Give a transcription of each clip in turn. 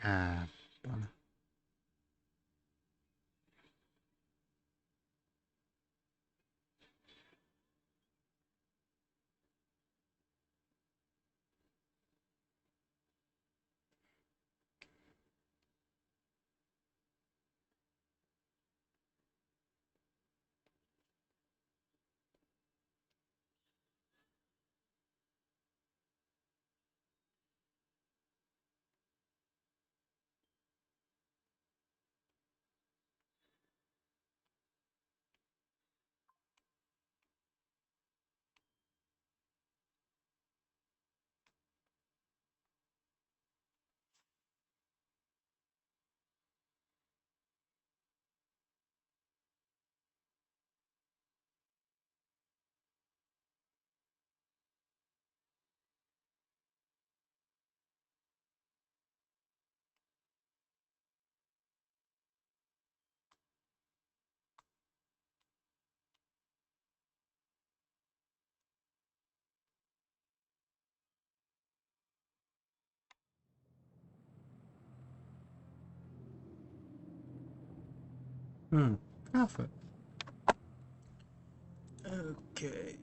Ah, buono. Perfect. Okay.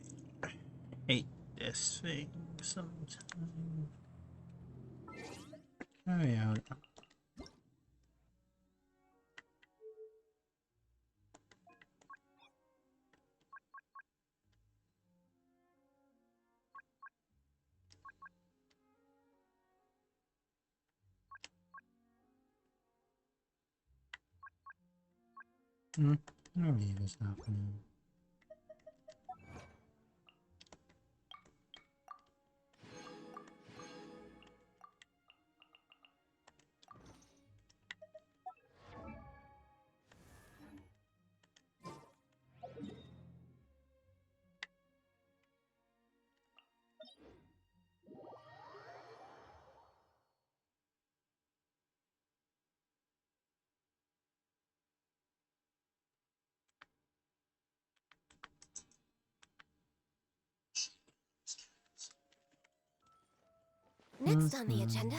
Hate this thing sometimes. Oh yeah. No need is happening. Next on the agenda.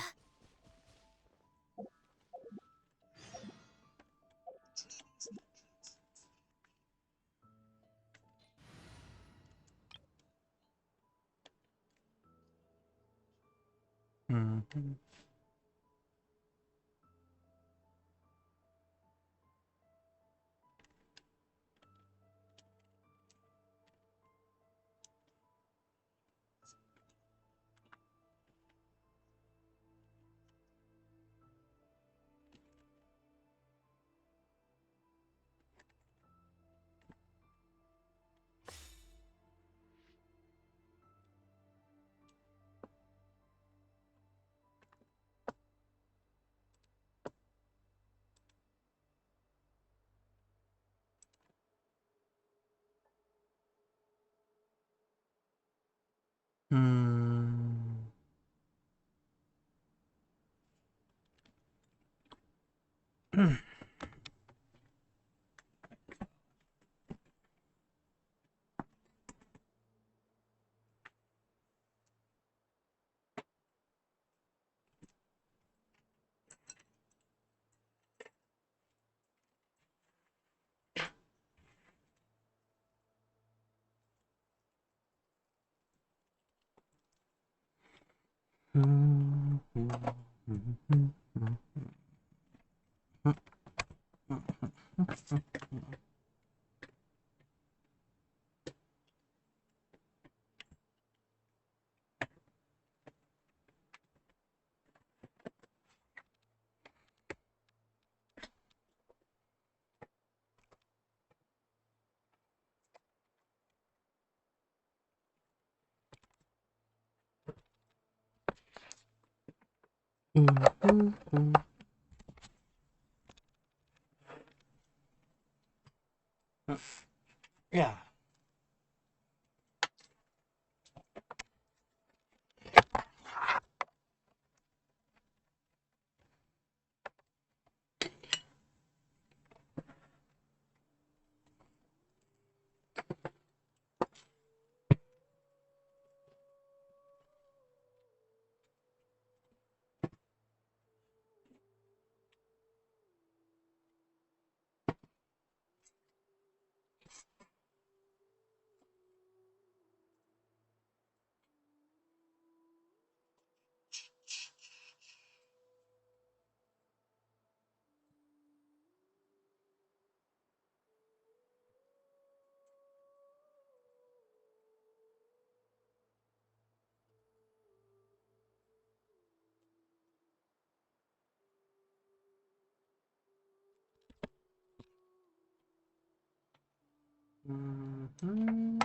Mhm.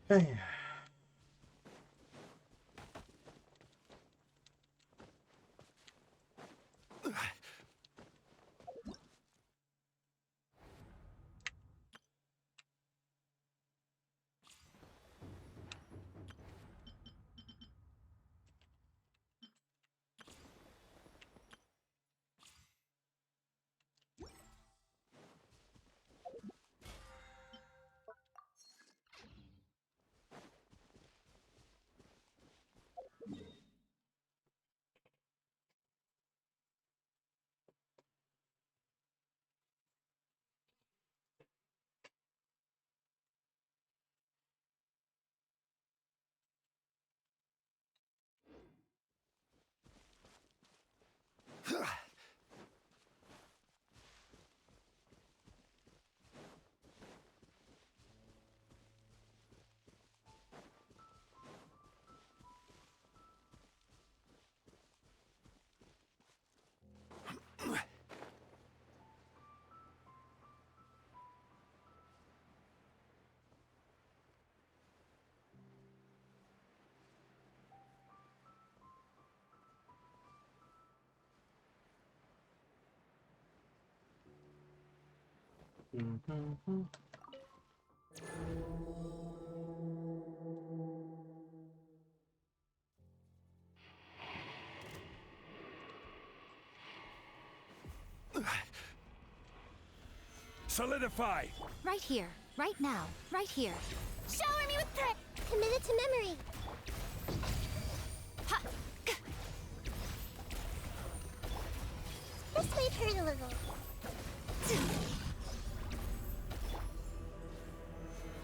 Hey. Mhm. Solidify! Right here, right now, right here. Shower me with prayer! Committed to memory! Ha! This might hurt a little.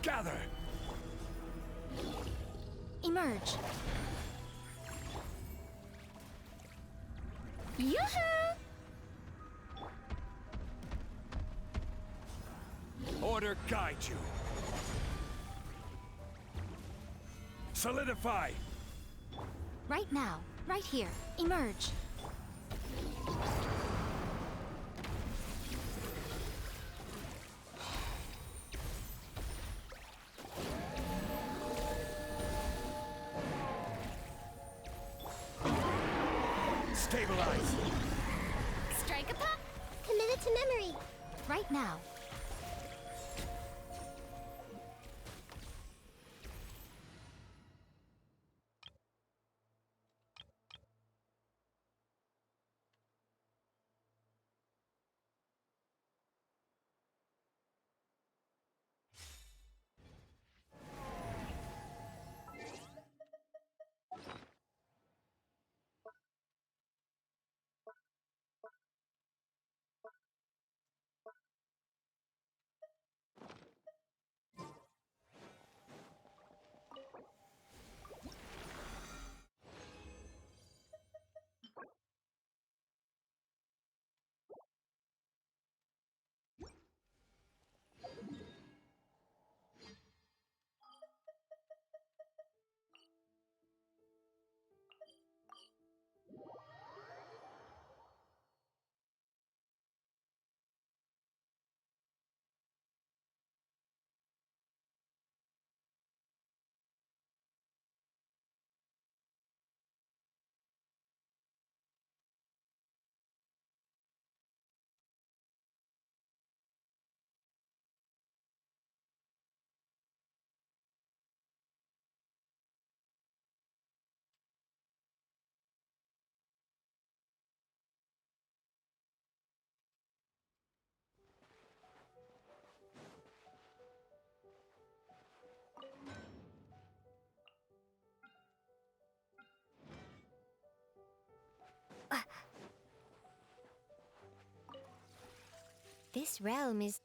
Gather! Emerge. Yoo-hoo! Order guide you. Solidify! Right now, right here. Emerge. Stabilize! Strike a pop! Committed to memory! Right now. This realm is...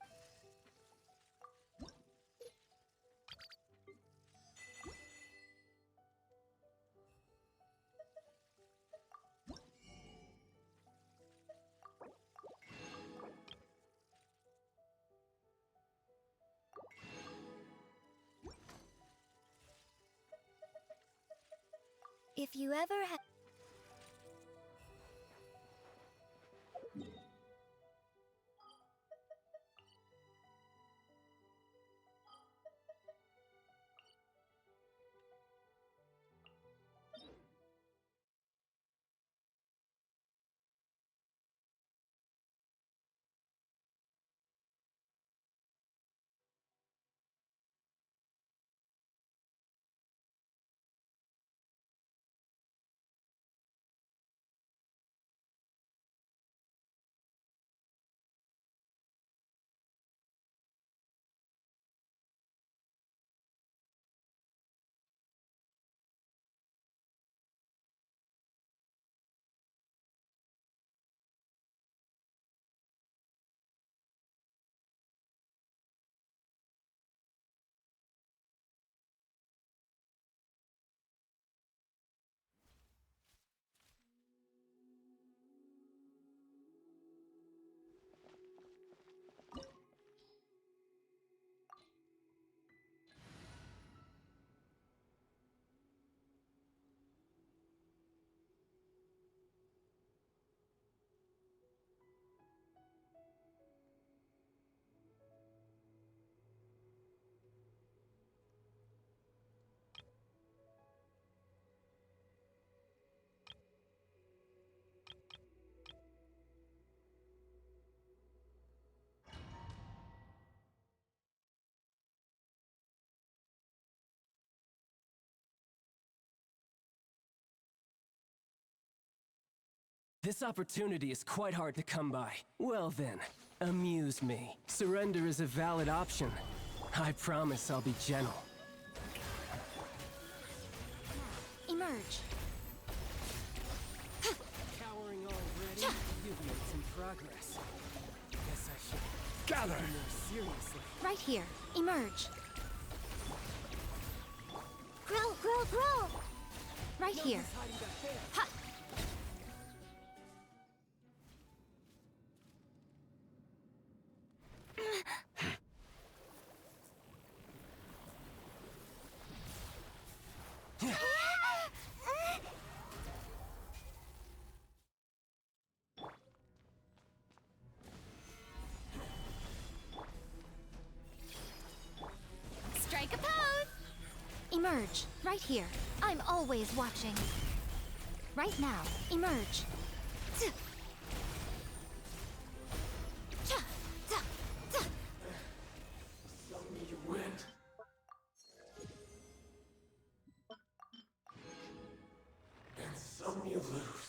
If you ever have... This opportunity is quite hard to come by. Well then, amuse me. Surrender is a valid option. I promise I'll be gentle. Emerge. Cowering already? You've made some progress. Guess I should Gather! take you more seriously. Right here. Emerge. Grow, grow, grow! Right here. Nobody's hiding back there. Ha! Strike a pose! Emerge. Right here. I'm always watching. Right now. Emerge. Tch. Cha, ta, ta. You win. And some you lose.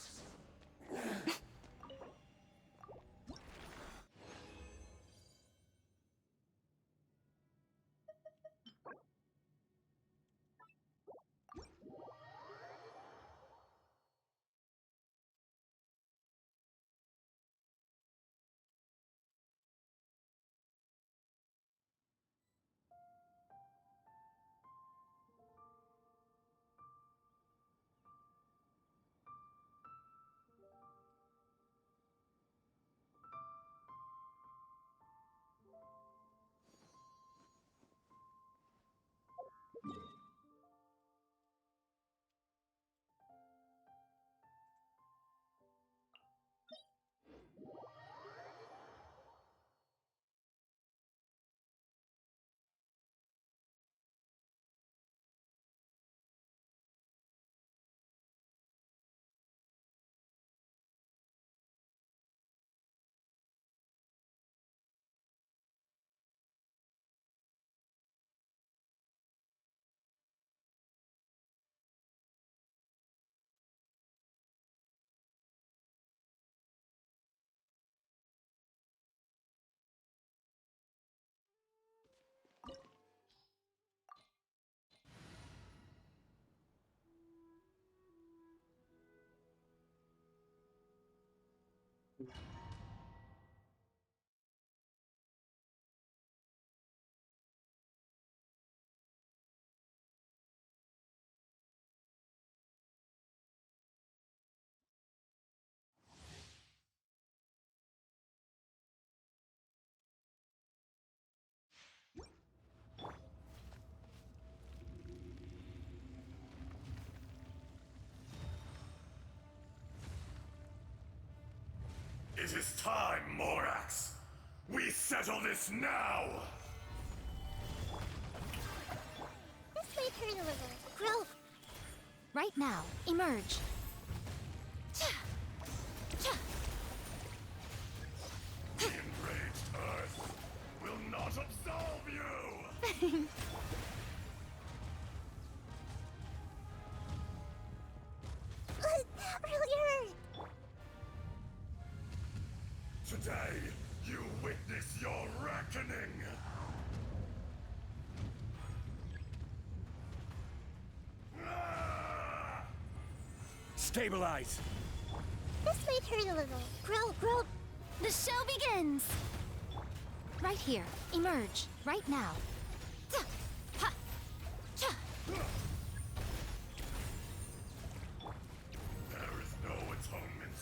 It is time, Morax. We settle this now! This may hurt a little. Grow. Right now, emerge. Cha. Cha. The enraged Earth will not absolve you! Earlier. Today, you witness your reckoning! Ah! Stabilize! This may hurt a little. Grow. The show begins. Right here, emerge. Right now. Ta. Ha. Cha. There is no atonement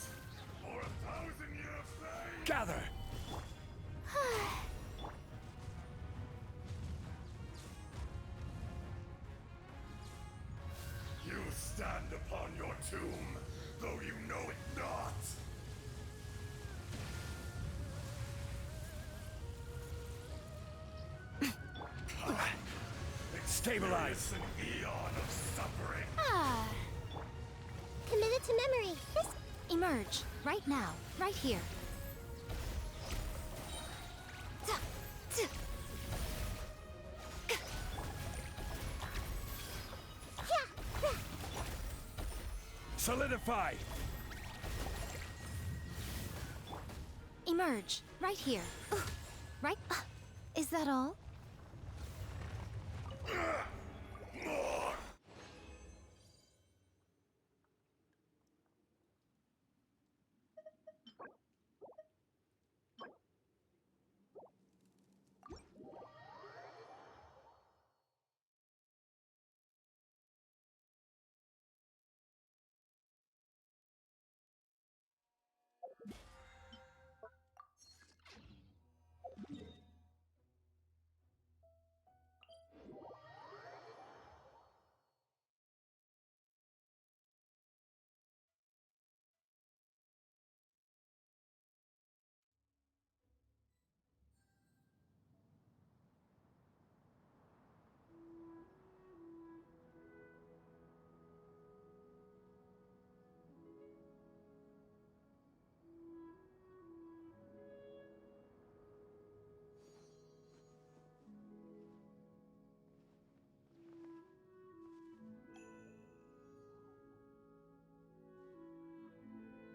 for 1,000-year pain! Gather! You stand upon your tomb, though you know it not! Stabilize! An eon of suffering! Ah. Committed to memory. This. Emerge. Right now. Right here. Ta. Ta. Yeah. Solidify! Emerge. Right here. Right. Is that all?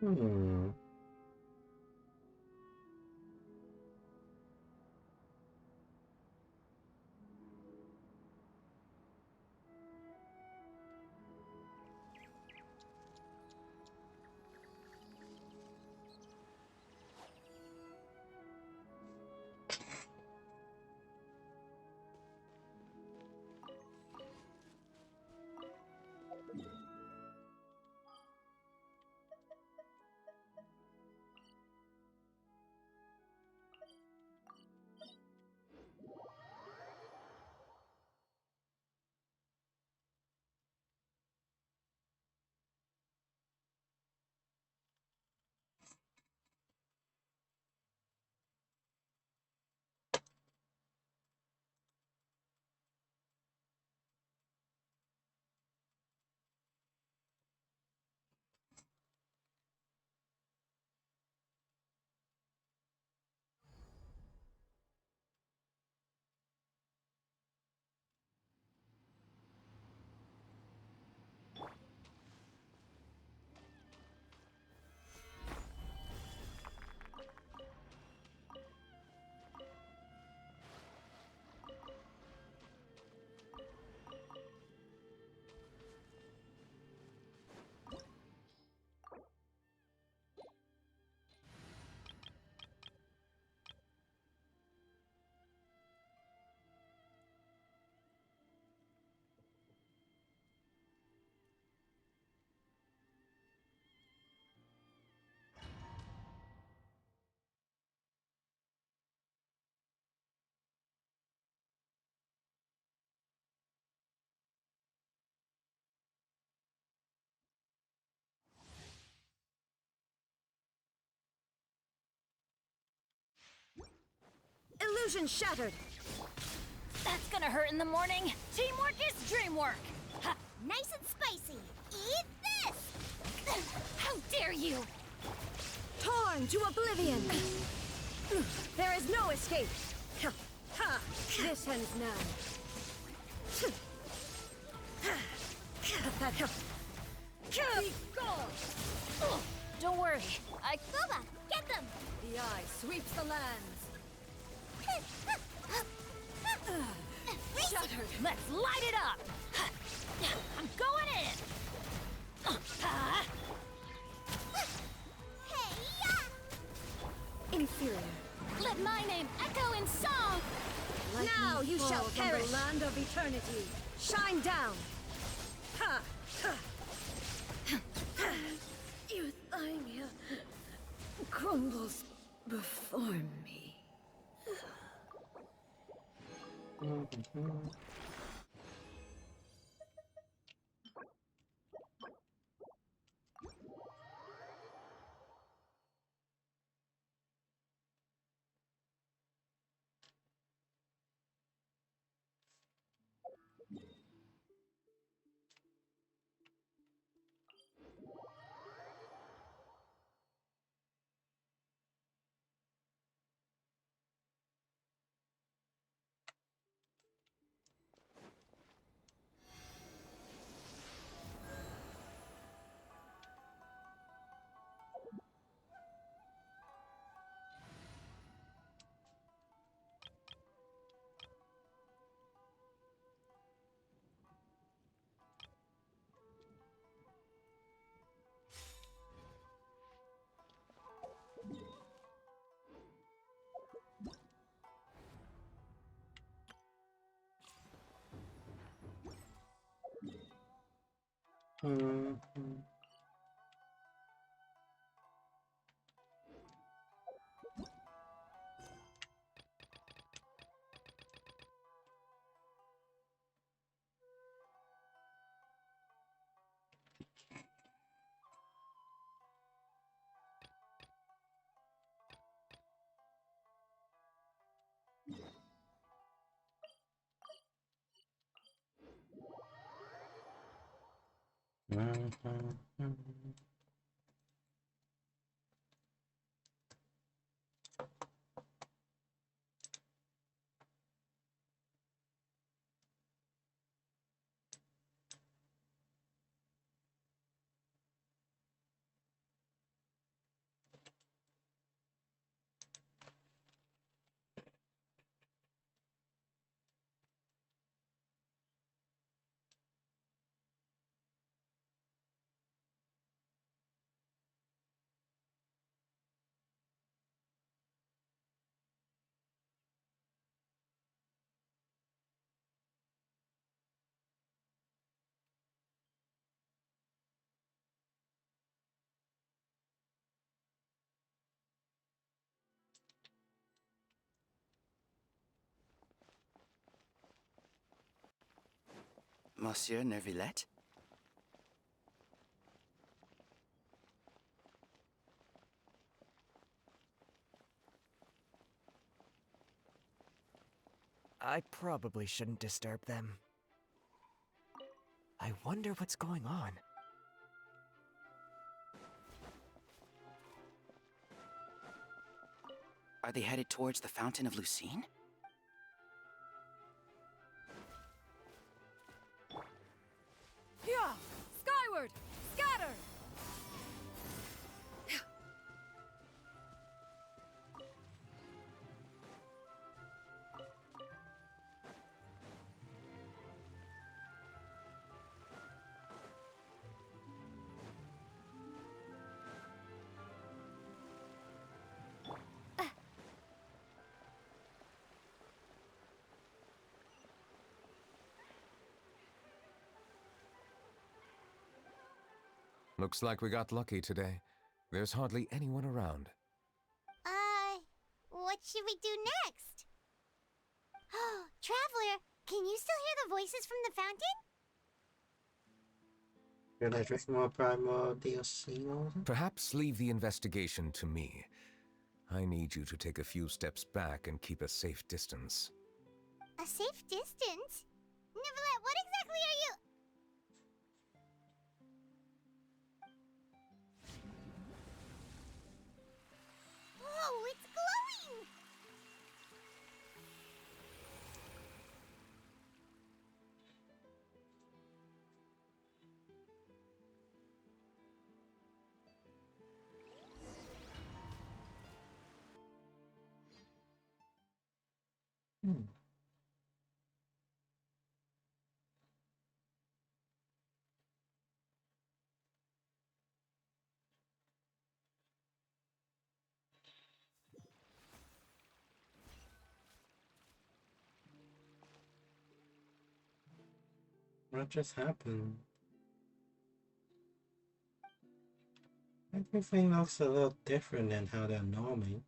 More! Illusion shattered! That's gonna hurt in the morning. Teamwork is dreamwork. Ha, nice and spicy. Eat this! How dare you! Torn to oblivion! There is no escape! Ha! Ha! This ends now. Pathetic. Be gone! Don't worry. Boba, get them! The eye sweeps the lands. Shattered. Let's light it up! I'm going in! Hey-ya! Inferior. Let my name echo in song! Now you shall perish. the land of eternity. Shine down. Ha! Ha! Euthymia crumbles before me. Monsieur Neuvellette? I probably shouldn't disturb them. I wonder what's going on. Are they headed towards the Fountain of Lucine? Yeah! Skyward! Scatter! Looks like we got lucky today. There's hardly anyone around. What should we do next? Oh, Traveler, can you still hear the voices from the fountain? Realize with more Prime DLC also? Perhaps leave the investigation to me. I need you to take a few steps back and keep a safe distance. A safe distance? Neuvellette, what exactly are you? Whoa, it's glowing! What just happened? Everything looks a little different than how they're normally.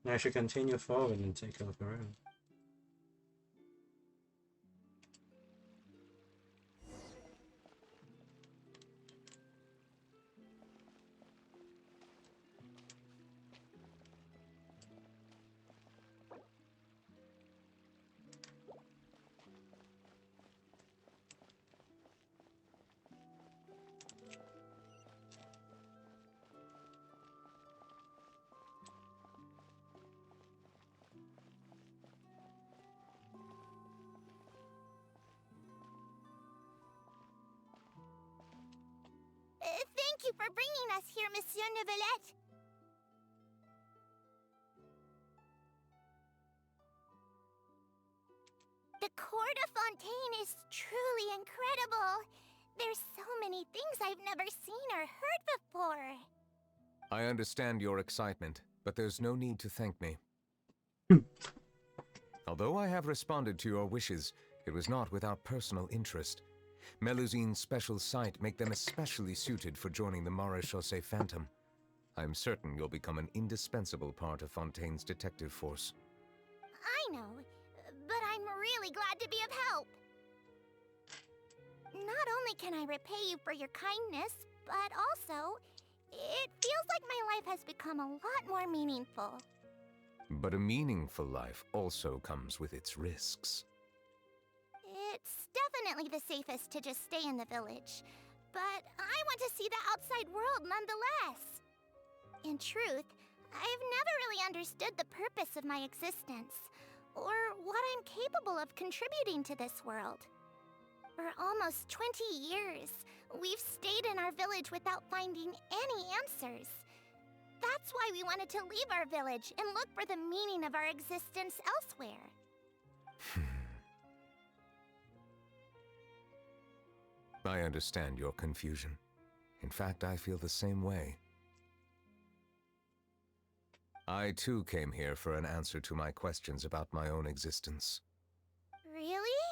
I should continue forward and take a look around. Thank you for bringing us here, Monsieur Neuvellette. The Court of Fontaine is truly incredible. There's so many things I've never seen or heard before. I understand your excitement, but there's no need to thank me. Although I have responded to your wishes, it was not without personal interest. Melusine's special sight make them especially suited for joining the Maréchaussée Phantom. I'm certain you'll become an indispensable part of Fontaine's detective force. I know, but I'm really glad to be of help. Not only can I repay you for your kindness, but also, it feels like my life has become a lot more meaningful. But a meaningful life also comes with its risks. It's definitely the safest to just stay in the village, but I want to see the outside world nonetheless. In truth, I've never really understood the purpose of my existence, or what I'm capable of contributing to this world. For almost 20 years, we've stayed in our village without finding any answers. That's why we wanted to leave our village and look for the meaning of our existence elsewhere. I understand your confusion. In fact, I feel the same way. I too came here for an answer to my questions about my own existence. Really?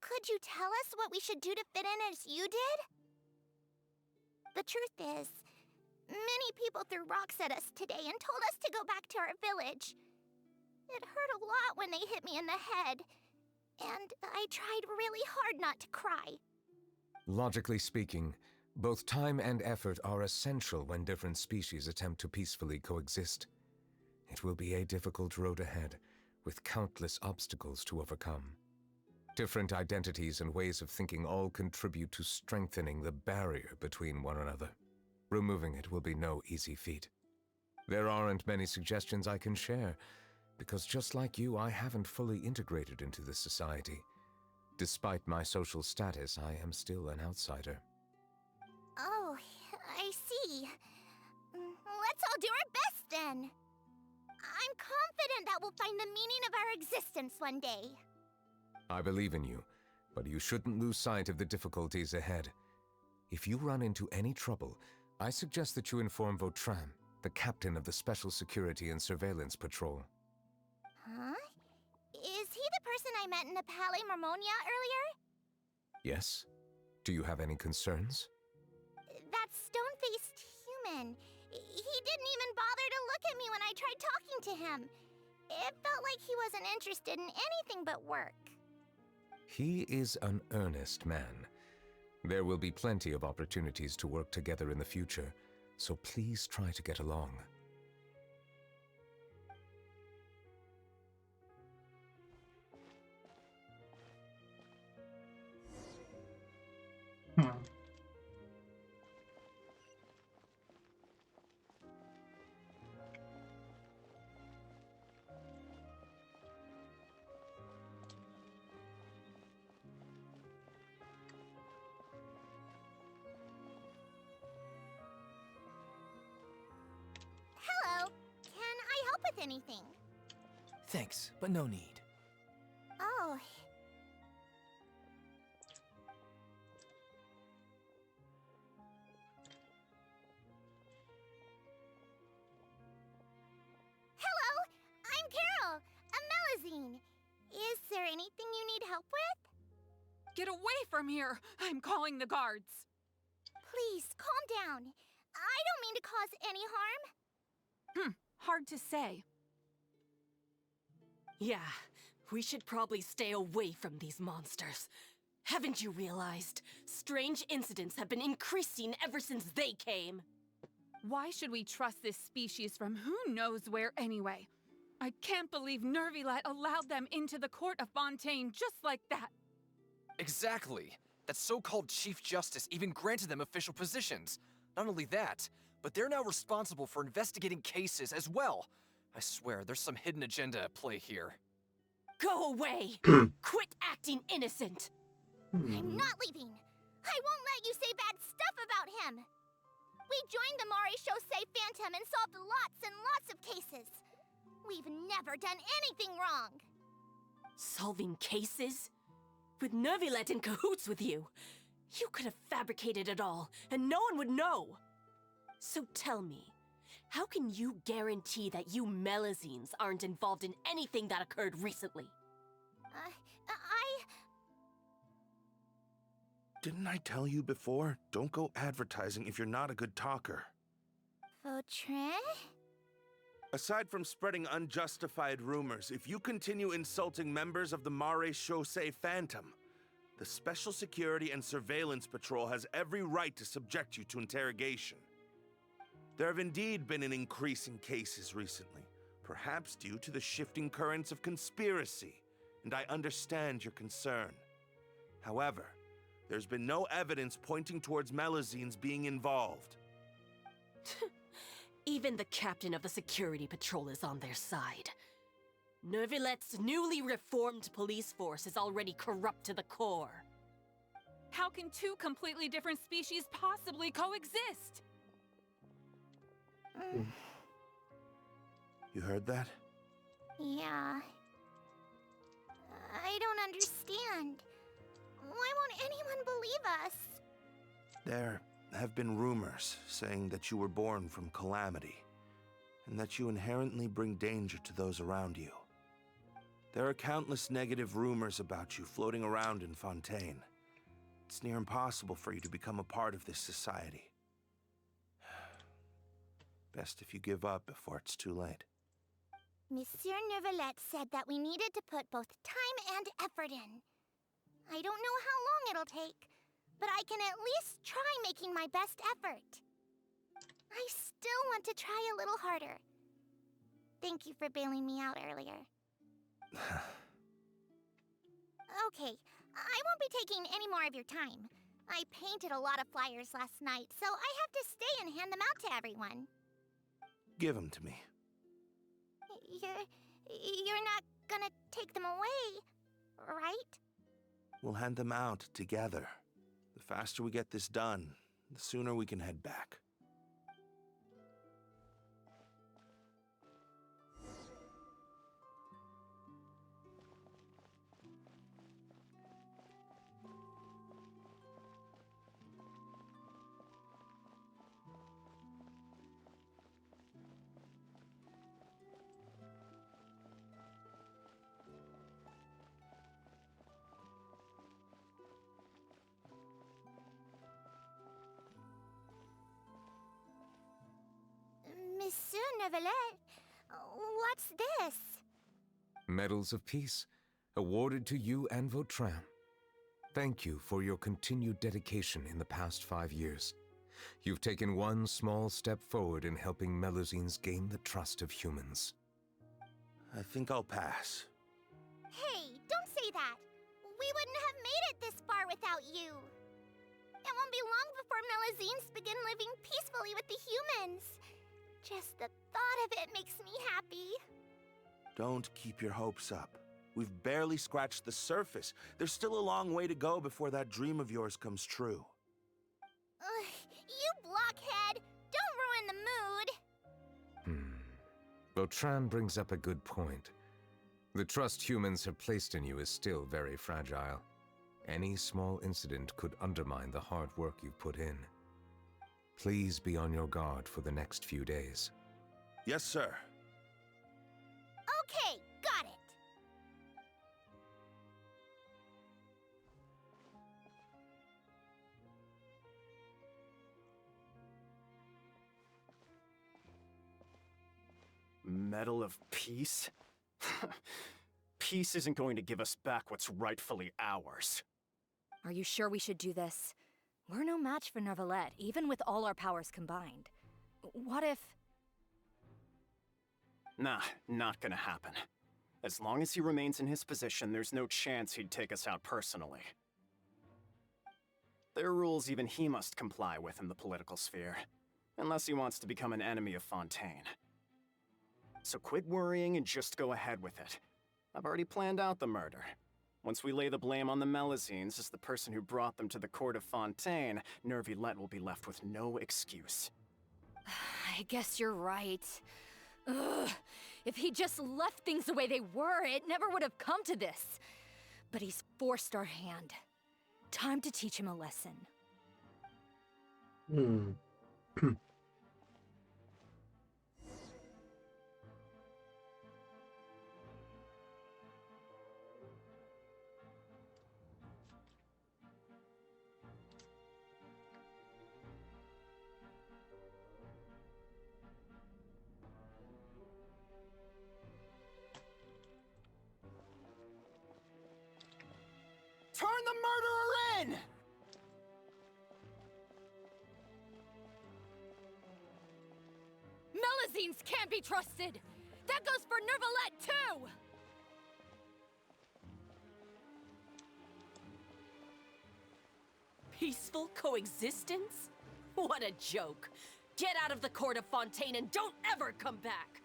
Could you tell us what we should do to fit in as you did? The truth is, many people threw rocks at us today and told us to go back to our village. It hurt a lot when they hit me in the head, and I tried really hard not to cry. Logically speaking, both time and effort are essential when different species attempt to peacefully coexist. It will be a difficult road ahead, with countless obstacles to overcome. Different identities and ways of thinking all contribute to strengthening the barrier between one another. Removing it will be no easy feat. There aren't many suggestions I can share, because just like you, I haven't fully integrated into this society. Despite my social status, I am still an outsider. Oh, I see. Let's all do our best then. I'm confident that we'll find the meaning of our existence one day. I believe in you, but you shouldn't lose sight of the difficulties ahead. If you run into any trouble, I suggest that you inform Vautrin, the captain of the Special Security and Surveillance Patrol. Huh? Is he the person I met in the Palais Marmonia earlier? Yes? Do you have any concerns? That stone-faced human. He didn't even bother to look at me when I tried talking to him. It felt like he wasn't interested in anything but work. He is an earnest man. There will be plenty of opportunities to work together in the future, so please try to get along. anything. Thanks, but no need. Oh. Hello, I'm Carol, a Melazine. Is there anything you need help with? Get away from here! I'm calling the guards! Please, calm down. I don't mean to cause any harm. Hard to say. Yeah, we should probably stay away from these monsters. Haven't you realized? Strange incidents have been increasing ever since they came. Why should we trust this species from who knows where anyway? I can't believe Neuvellette allowed them into the court of Fontaine just like that. Exactly. That so-called Chief Justice even granted them official positions. Not only that, but they're now responsible for investigating cases as well. I swear, there's some hidden agenda at play here. Go away! Quit acting innocent! I'm not leaving. I won't let you say bad stuff about him. We joined the Maréchaussée Phantom and solved lots and lots of cases. We've never done anything wrong. Solving cases? With Neuvellette in cahoots with you. You could have fabricated it all, and no one would know. So tell me, how can you guarantee that you Melazines aren't involved in anything that occurred recently? Didn't I tell you before? Don't go advertising if you're not a good talker. Vautrin? Aside from spreading unjustified rumors, if you continue insulting members of the Maréchaussée Phantom, the Special Security and Surveillance Patrol has every right to subject you to interrogation. There have indeed been an increase in cases recently, perhaps due to the shifting currents of conspiracy, and I understand your concern. However, there's been no evidence pointing towards Melazines being involved. Even the captain of the security patrol is on their side. Neuvillette's newly reformed police force is already corrupt to the core. How can two completely different species possibly coexist? You heard that? Yeah. I don't understand. Why won't anyone believe us? There have been rumors saying that you were born from calamity, and that you inherently bring danger to those around you. There are countless negative rumors about you floating around in Fontaine. It's near impossible for you to become a part of this society. Best if you give up before it's too late. Monsieur Neuvellette said that we needed to put both time and effort in. I don't know how long it'll take, but I can at least try making my best effort. I still want to try a little harder. Thank you for bailing me out earlier. Okay, I won't be taking any more of your time. I painted a lot of flyers last night, so I have to stay and hand them out to everyone. Give them to me. You're not gonna take them away, right? We'll hand them out together. The faster we get this done, the sooner we can head back. Monsieur Neuvellette, what's this? Medals of Peace, awarded to you and Vautrin. Thank you for your continued dedication in the past 5 years. You've taken one small step forward in helping Melazines gain the trust of humans. I think I'll pass. Hey, don't say that. We wouldn't have made it this far without you. It won't be long before Melazines begin living peacefully with the humans. Just the thought of it makes me happy. Don't keep your hopes up. We've barely scratched the surface. There's still a long way to go before that dream of yours comes true. You blockhead! Don't ruin the mood! Vautrin brings up a good point. The trust humans have placed in you is still very fragile. Any small incident could undermine the hard work you've put in. Please be on your guard for the next few days. Yes, sir. Okay, got it. Medal of Peace? Peace isn't going to give us back what's rightfully ours. Are you sure we should do this? We're no match for Neuvellette, even with all our powers combined. What if... Nah, not gonna happen. As long as he remains in his position, there's no chance he'd take us out personally. There are rules even he must comply with in the political sphere, unless he wants to become an enemy of Fontaine. So quit worrying and just go ahead with it. I've already planned out the murder. Once we lay the blame on the Melusines as the person who brought them to the court of Fontaine, Neuvellette will be left with no excuse. I guess you're right. Ugh. If he just left things the way they were, it never would have come to this. But he's forced our hand. Time to teach him a lesson. Turn the murderer in! Melusines can't be trusted! That goes for Neuvellette, too! Peaceful coexistence? What a joke. Get out of the court of Fontaine and don't ever come back!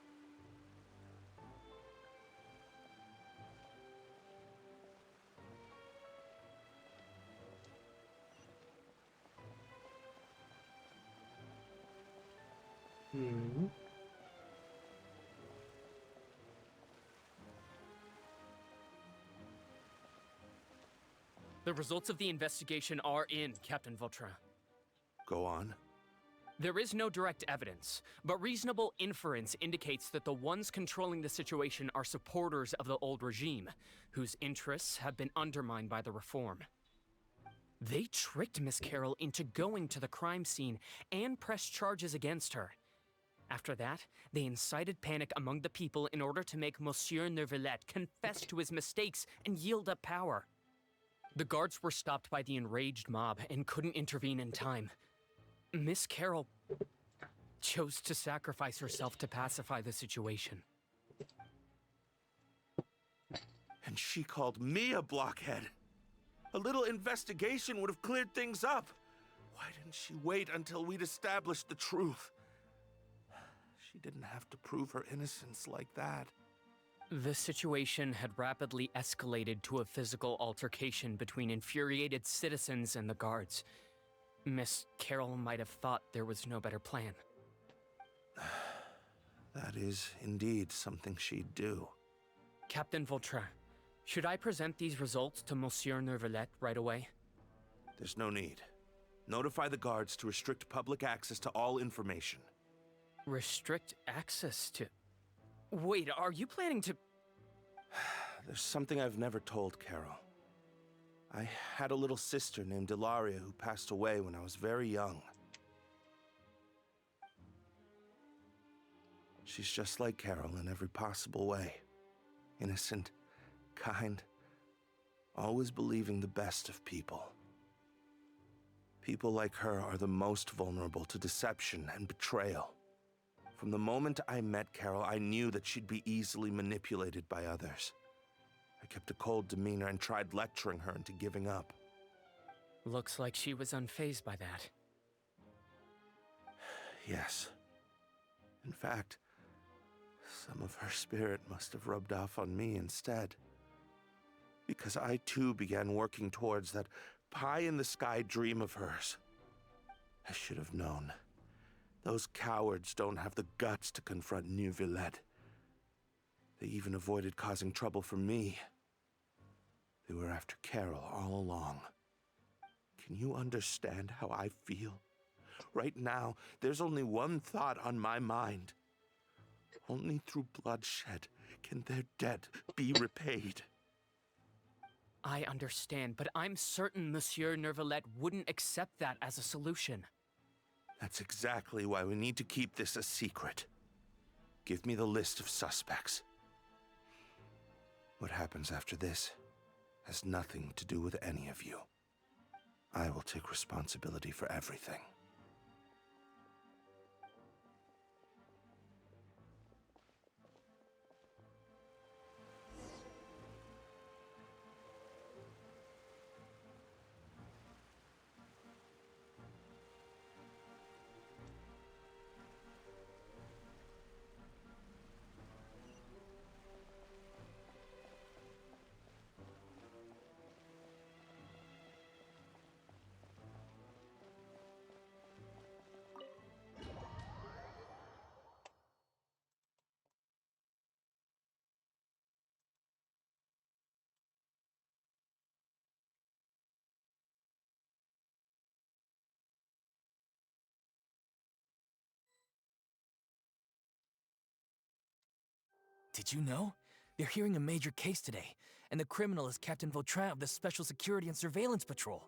The results of the investigation are in, Captain Vautrin. Go on. There is no direct evidence, but reasonable inference indicates that the ones controlling the situation are supporters of the old regime, whose interests have been undermined by the reform. They tricked Miss Carroll into going to the crime scene and pressed charges against her. After that, they incited panic among the people in order to make Monsieur Neuvellette confess to his mistakes and yield up power. The guards were stopped by the enraged mob and couldn't intervene in time. Miss Carroll chose to sacrifice herself to pacify the situation. And she called me a blockhead. A little investigation would have cleared things up. Why didn't she wait until we'd established the truth? She didn't have to prove her innocence like that. The situation had rapidly escalated to a physical altercation between infuriated citizens and the guards. Miss Carroll might have thought there was no better plan. That is indeed something she'd do. Captain Vautrin, should I present these results to Monsieur Neuvellette right away? There's no need. Notify the guards to restrict public access to all information. Restrict access to... Wait, are you planning to... There's something I've never told Carol. I had a little sister named Ilaria who passed away when I was very young. She's just like Carol in every possible way. Innocent, kind, always believing the best of people. People like her are the most vulnerable to deception and betrayal. From the moment I met Carol, I knew that she'd be easily manipulated by others. I kept a cold demeanor and tried lecturing her into giving up. Looks like she was unfazed by that. Yes. In fact, some of her spirit must have rubbed off on me instead. Because I too began working towards that pie-in-the-sky dream of hers. I should have known. Those cowards don't have the guts to confront Neuvellette. They even avoided causing trouble for me. They were after Carol all along. Can you understand how I feel? Right now, there's only one thought on my mind. Only through bloodshed can their debt be repaid. I understand, but I'm certain Monsieur Neuvellette wouldn't accept that as a solution. That's exactly why we need to keep this a secret. Give me the list of suspects. What happens after this has nothing to do with any of you. I will take responsibility for everything. Did you know? They're hearing a major case today, and the criminal is Captain Vautrin of the Special Security and Surveillance Patrol.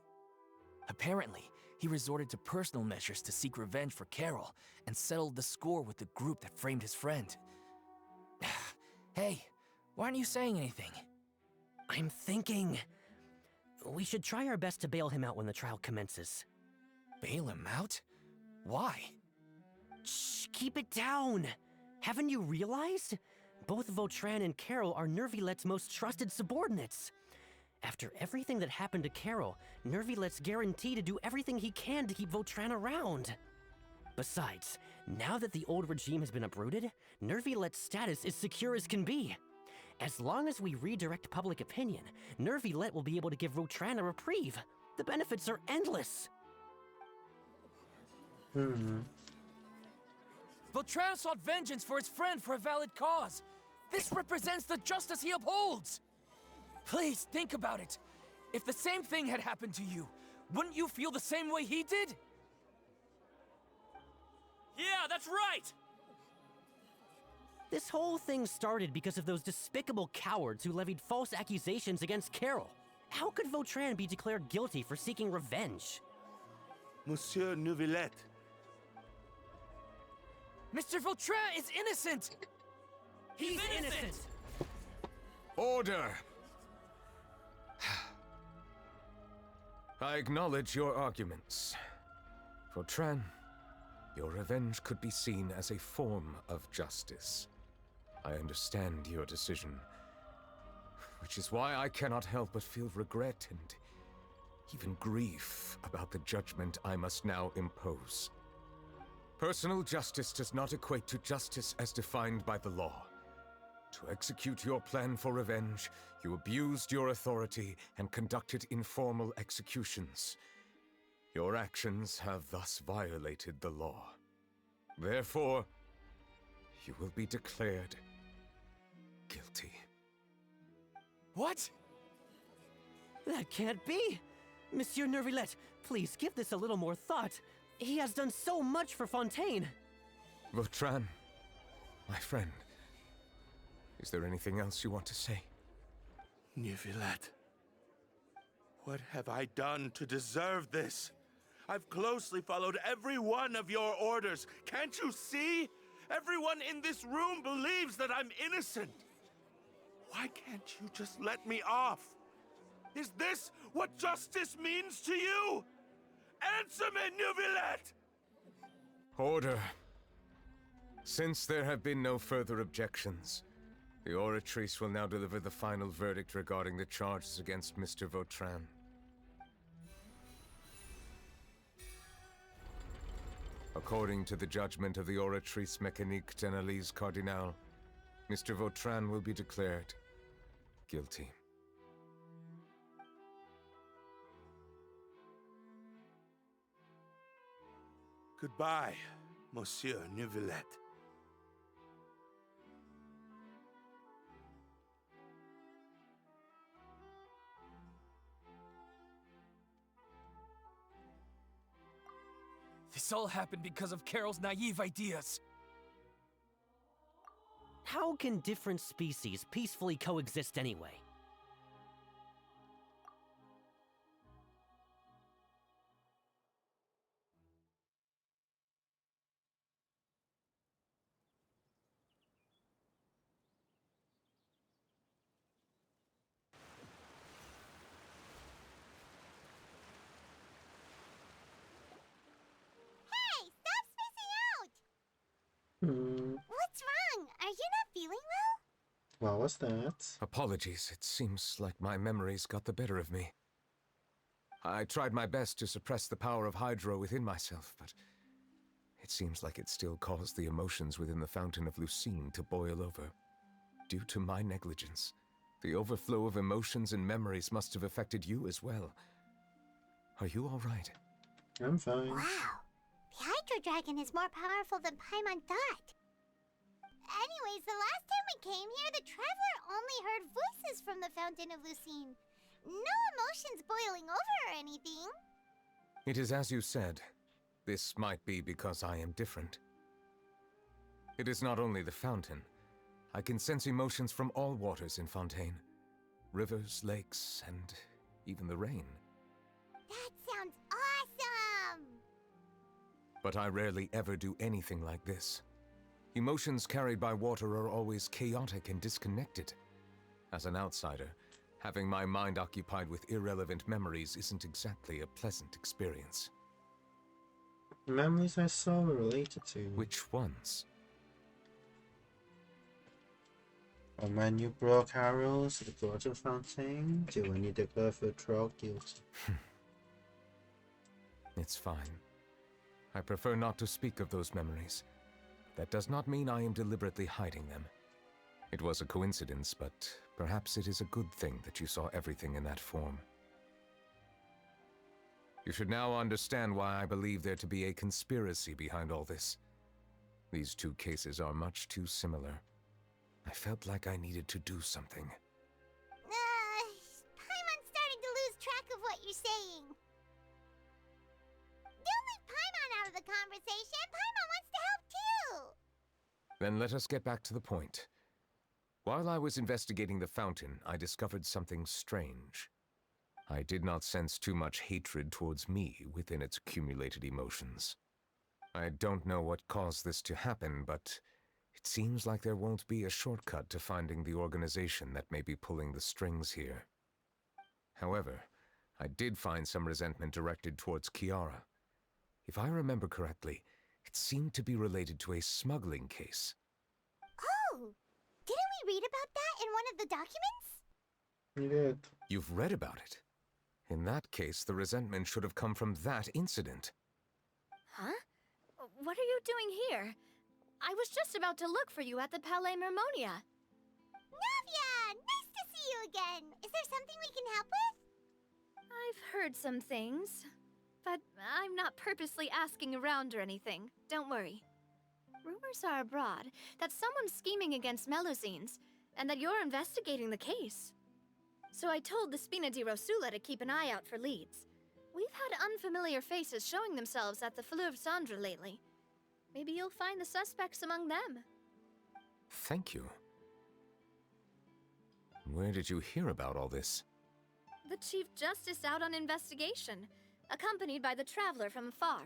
Apparently, he resorted to personal measures to seek revenge for Carol and settled the score with the group that framed his friend. Hey, why aren't you saying anything? I'm thinking... we should try our best to bail him out when the trial commences. Bail him out? Why? Shh, keep it down! Haven't you realized? Both Vautrin and Carol are Neuvillette's most trusted subordinates. After everything that happened to Carol, Neuvillette's guaranteed to do everything he can to keep Vautrin around. Besides, now that the old regime has been uprooted, Neuvillette's status is secure as can be. As long as we redirect public opinion, Neuvellette will be able to give Vautrin a reprieve. The benefits are endless. Vautrin sought vengeance for his friend for a valid cause. This represents the justice he upholds. Please think about it. If the same thing had happened to you, wouldn't you feel the same way he did? Yeah, that's right! This whole thing started because of those despicable cowards who levied false accusations against Carol. How could Vautrin be declared guilty for seeking revenge? Monsieur Neuvellette. Mr. Vautrin is innocent! He's innocent! Order! I acknowledge your arguments. Vautrin, your revenge could be seen as a form of justice. I understand your decision, which is why I cannot help but feel regret and even grief about the judgment I must now impose. Personal justice does not equate to justice as defined by the law. To execute your plan for revenge, you abused your authority and conducted informal executions. Your actions have thus violated the law. Therefore, you will be declared guilty. What? That can't be! Monsieur Neuvellette, please give this a little more thought. He has done so much for Fontaine. Vautrin, my friend, is there anything else you want to say? Neuvellette, what have I done to deserve this? I've closely followed every one of your orders. Can't you see? Everyone in this room believes that I'm innocent. Why can't you just let me off? Is this what justice means to you? Answer me, Neuvellette! Order. Since there have been no further objections, the Oratrice will now deliver the final verdict regarding the charges against Mr. Vautrin. According to the judgment of the Oratrice Mécanique d'Analyse Cardinal, Mr. Vautrin will be declared guilty. Goodbye, Monsieur Neuvellette. This all happened because of Carol's naive ideas. How can different species peacefully coexist anyway? Hey, stop spacing out! Hmm. What's wrong? Are you not feeling well? What was that? Apologies, it seems like my memories got the better of me. I tried my best to suppress the power of Hydro within myself, but it seems like it still caused the emotions within the Fountain of Lucine to boil over. Due to my negligence, the overflow of emotions and memories must have affected you as well. Are you all right? I'm fine. Wow. The Hydro Dragon is more powerful than Paimon thought. Anyways, the last time we came here, the Traveler only heard voices from the Fountain of Lucine. No emotions boiling over or anything. It is as you said. This might be because I am different. It is not only the fountain. I can sense emotions from all waters in Fontaine. Rivers, lakes, and even the rain. That sounds awesome! But I rarely ever do anything like this. Emotions carried by water are always chaotic and disconnected. As an outsider, having my mind occupied with irrelevant memories isn't exactly a pleasant experience. Memories are so related to. Which ones? When you broke arrows at the water fountain, to when you declare for drug guilty. It's fine. I prefer not to speak of those memories. That does not mean I am deliberately hiding them. It was a coincidence, but perhaps it is a good thing that you saw everything in that form. You should now understand why I believe there to be a conspiracy behind all this. These two cases are much too similar. I felt like I needed to do something. Paimon's starting to lose track of what you're saying. Don't leave Paimon out of the conversation. Paimon wants to help too. Then let us get back to the point. While I was investigating the fountain, I discovered something strange. I did not sense too much hatred towards me within its accumulated emotions. I don't know what caused this to happen, but it seems like there won't be a shortcut to finding the organization that may be pulling the strings here. However, I did find some resentment directed towards Kiara. If I remember correctly, it seemed to be related to a smuggling case. Oh! Didn't we read about that in one of the documents? You did. You've read about it? In that case, the resentment should have come from that incident. Huh? What are you doing here? I was just about to look for you at the Palais Mermonia. Navia! Nice to see you again! Is there something we can help with? I've heard some things, but I'm not purposely asking around or anything. Don't worry. Rumors are abroad that someone's scheming against Melusines, and that you're investigating the case. So I told the Spina di Rosula to keep an eye out for leads. We've had unfamiliar faces showing themselves at the Fleuve Cendre lately. Maybe you'll find the suspects among them. Thank you. Where did you hear about all this? The Chief Justice out on investigation, accompanied by the Traveler from afar.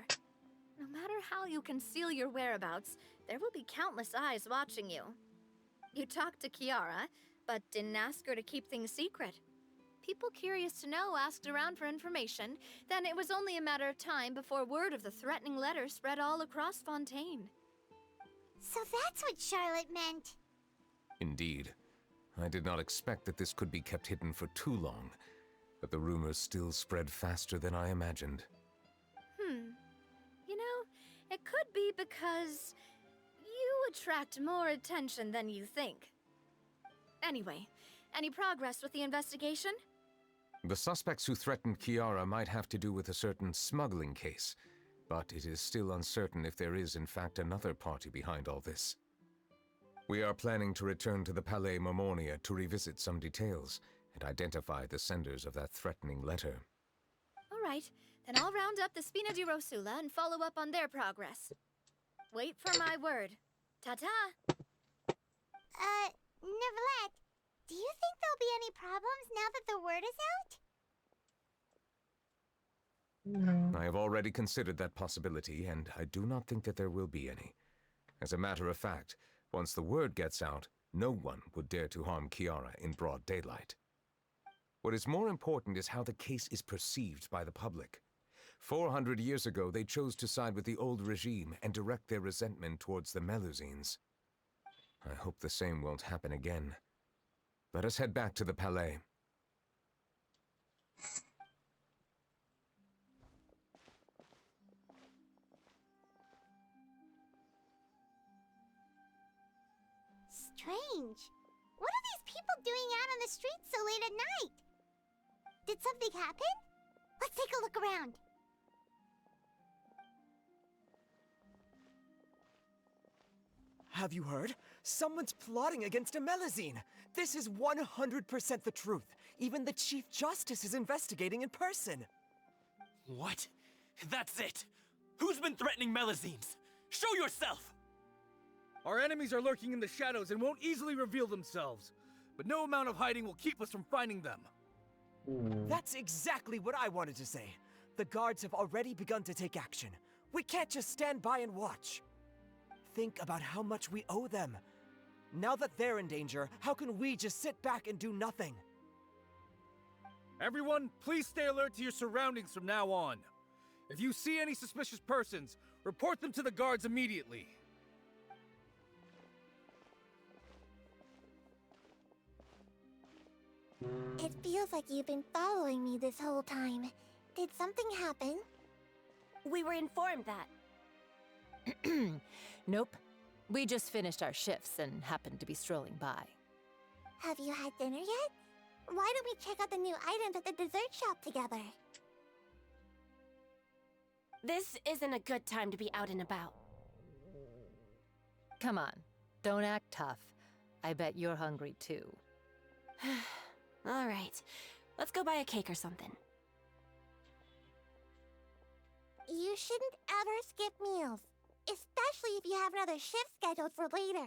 No matter how you conceal your whereabouts, there will be countless eyes watching you. You talked to Kiara, but didn't ask her to keep things secret. People curious to know asked around for information, then it was only a matter of time before word of the threatening letter spread all across Fontaine. So that's what Charlotte meant. Indeed. I did not expect that this could be kept hidden for too long, but the rumors still spread faster than I imagined. You know, it could be because you attract more attention than you think. Anyway, any progress with the investigation? The suspects who threatened Kiara might have to do with a certain smuggling case, but it is still uncertain if there is in fact another party behind all this. We are planning to return to the Palais Mermonia to revisit some details and identify the senders of that threatening letter. All right, Then I'll round up the Spina di Rosula and follow up on their progress. Wait for my word. Ta-ta! Neuvellette, do you think there'll be any problems now that the word is out? No. I have already considered that possibility, and I do not think that there will be any. As a matter of fact, once the word gets out, no one would dare to harm Kiara in broad daylight. What is more important is how the case is perceived by the public. 400 years ago, they chose to side with the old regime and direct their resentment towards the Melusines. I hope the same won't happen again. Let us head back to the Palais. Strange. What are these people doing out on the streets so late at night? Did something happen? Let's take a look around. Have you heard? Someone's plotting against a Melusine! This is 100% the truth. Even the Chief Justice is investigating in person. What? That's it! Who's been threatening Melusines? Show yourself! Our enemies are lurking in the shadows and won't easily reveal themselves. But no amount of hiding will keep us from finding them. That's exactly what I wanted to say. The guards have already begun to take action. We can't just stand by and watch. Think about how much we owe them. Now that they're in danger, how can we just sit back and do nothing? Everyone, please stay alert to your surroundings from now on. If you see any suspicious persons, report them to the guards immediately. It feels like you've been following me this whole time. Did something happen? We were informed that. Nope. We just finished our shifts and happened to be strolling by. Have you had dinner yet? Why don't we check out the new items at the dessert shop together? This isn't a good time to be out and about. Come on, don't act tough. I bet you're hungry too. All right, let's go buy a cake or something. You shouldn't ever skip meals, especially if you have another shift scheduled for later.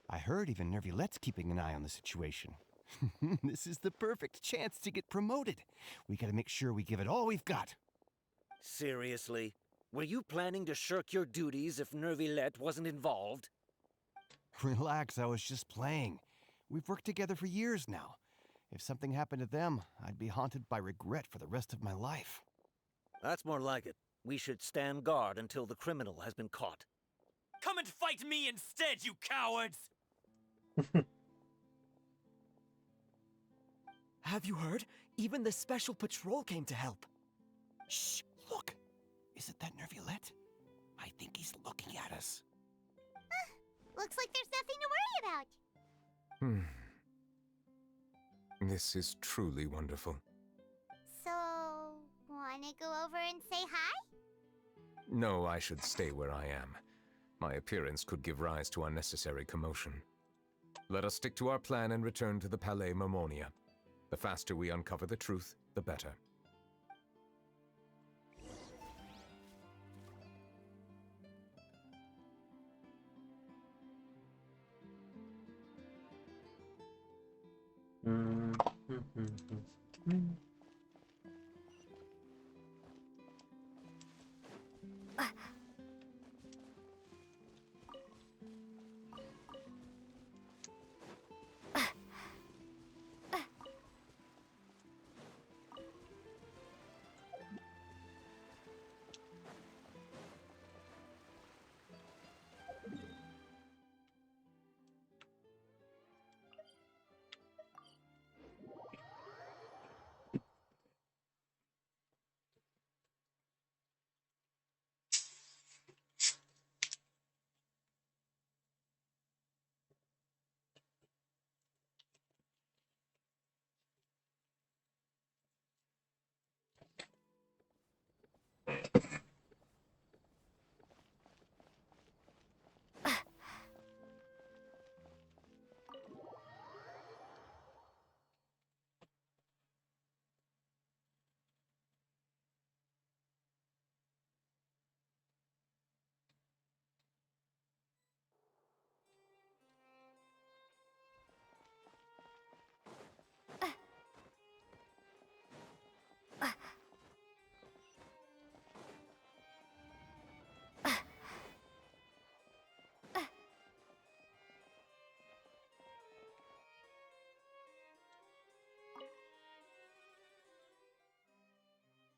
I heard even Neuvillette's keeping an eye on the situation. This is the perfect chance to get promoted. We gotta make sure we give it all we've got. Seriously? Were you planning to shirk your duties if Neuvillette wasn't involved? Relax, I was just playing. We've worked together for years now. If something happened to them, I'd be haunted by regret for the rest of my life. That's more like it. We should stand guard until the criminal has been caught. Come and fight me instead, you cowards! Have you heard? Even the Special Patrol came to help. Shh, look. Is it that Neuvillette? I think he's looking at us. Looks like there's nothing to worry about. This is truly wonderful. So, wanna go over and say hi? No, I should stay where I am. My appearance could give rise to unnecessary commotion. Let us stick to our plan and return to the Palais Mermonia. The faster we uncover the truth, the better.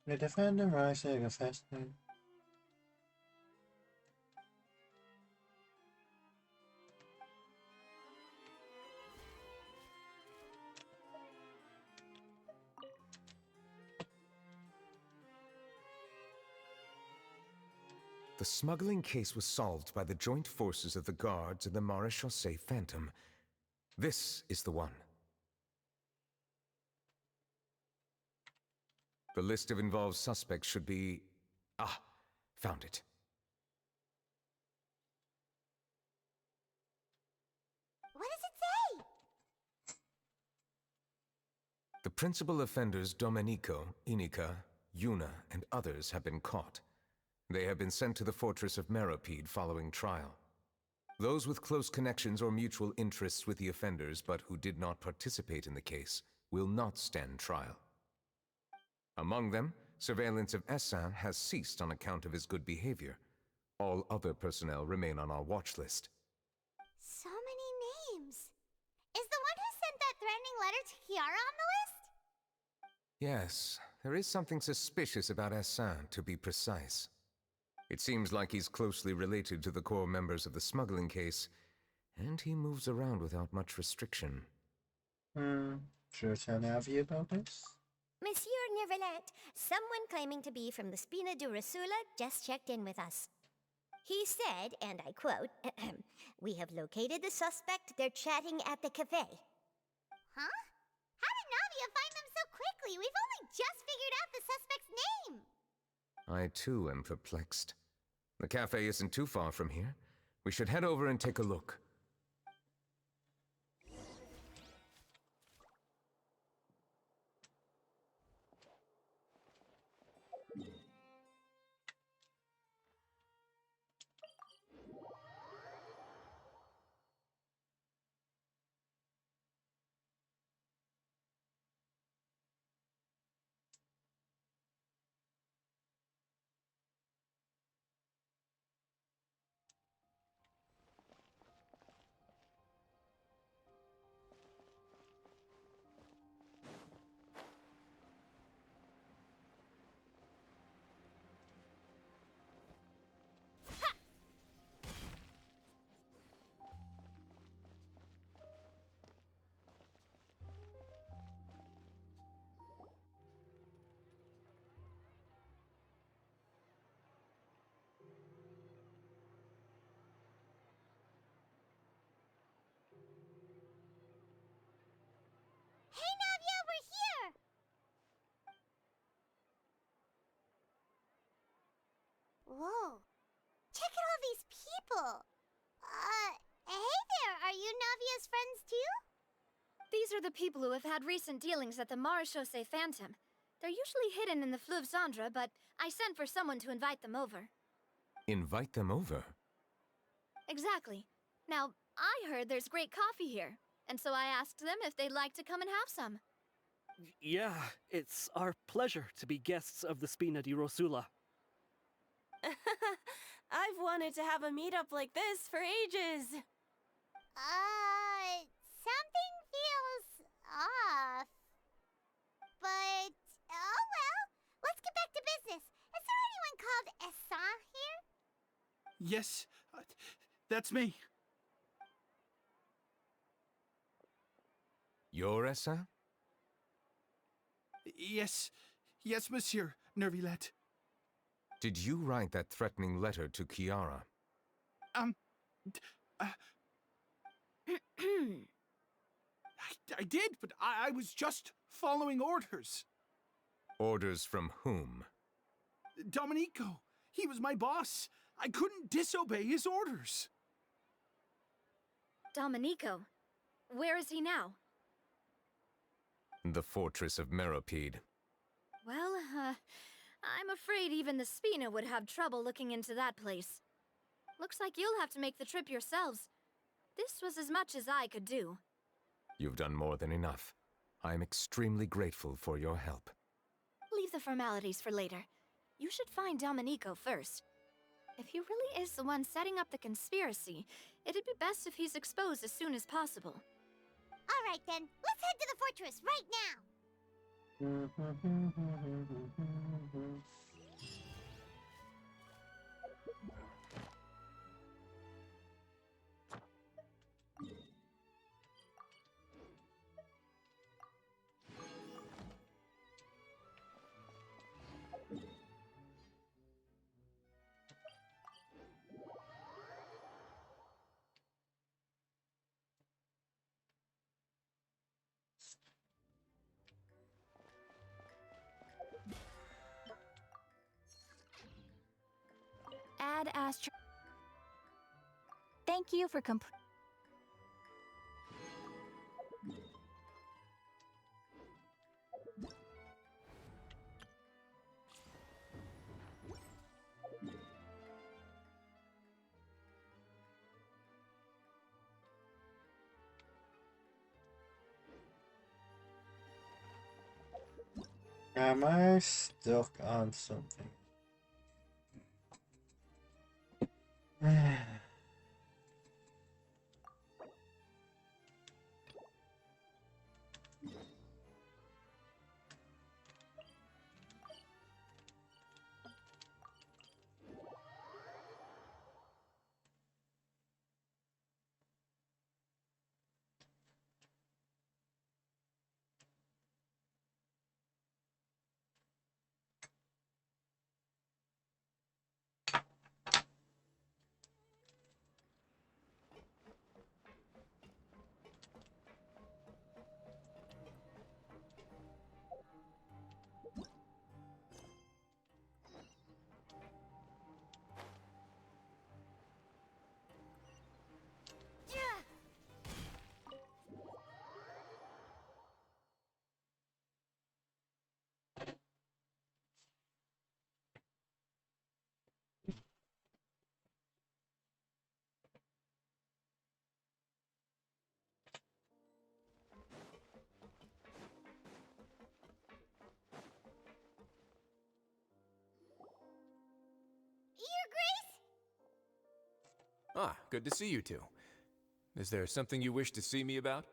The defender rising a faster. The smuggling case was solved by the joint forces of the guards and the Maréchaussée Phantom. This is the one. The list of involved suspects should be... Ah, found it. What does it say? The principal offenders Domenico, Inika, Yuna, and others have been caught. They have been sent to the fortress of Meropide following trial. Those with close connections or mutual interests with the offenders but who did not participate in the case will not stand trial. Among them, surveillance of Essin has ceased on account of his good behavior. All other personnel remain on our watch list. So many names. Is the one who sent that threatening letter to Kiara on the list? Yes, there is something suspicious about Essin, to be precise. It seems like he's closely related to the core members of the smuggling case, and he moves around without much restriction. Sure tell Navi about this? Monsieur Neuvellette, someone claiming to be from the Spina Durasula just checked in with us. He said, and I quote, "We have located the suspect. They're chatting at the cafe." Huh? How did Navia find them so quickly? We've only just figured out the suspect's name. I too am perplexed. The cafe isn't too far from here. We should head over and take a look. Hey, Navia, we're here! Whoa. Check out all these people. Hey there, are you Navia's friends too? These are the people who have had recent dealings at the Maréchaussée Phantom. They're usually hidden in the Fleuve Cendre, but I sent for someone to invite them over. Invite them over? Exactly. Now, I heard there's great coffee here, and so I asked them if they'd like to come and have some. Yeah, it's our pleasure to be guests of the Spina di Rosula. I've wanted to have a meetup like this for ages. Something feels off. But, oh well. Let's get back to business. Is there anyone called Essin here? Yes, that's me. You're Essin? Yes, monsieur Neuvellette. Did you write that threatening letter to Kiara? I did, but I was just following orders. Orders from whom? Domenico. He was my boss. I couldn't disobey his orders. Domenico? Where is he now? The fortress of Meropide. Well, I'm afraid even the Spina would have trouble looking into that place. Looks like you'll have to make the trip yourselves. This was as much as I could do. You've done more than enough. I am extremely grateful for your help. Leave the formalities for later. You should find Domenico first. If he really is the one setting up the conspiracy, it'd be best if he's exposed as soon as possible. All right then, let's head to the fortress right now. Bad Astro. Thank you for Am I stuck on something? Your Grace? Ah, good to see you two. Is there something you wish to see me about?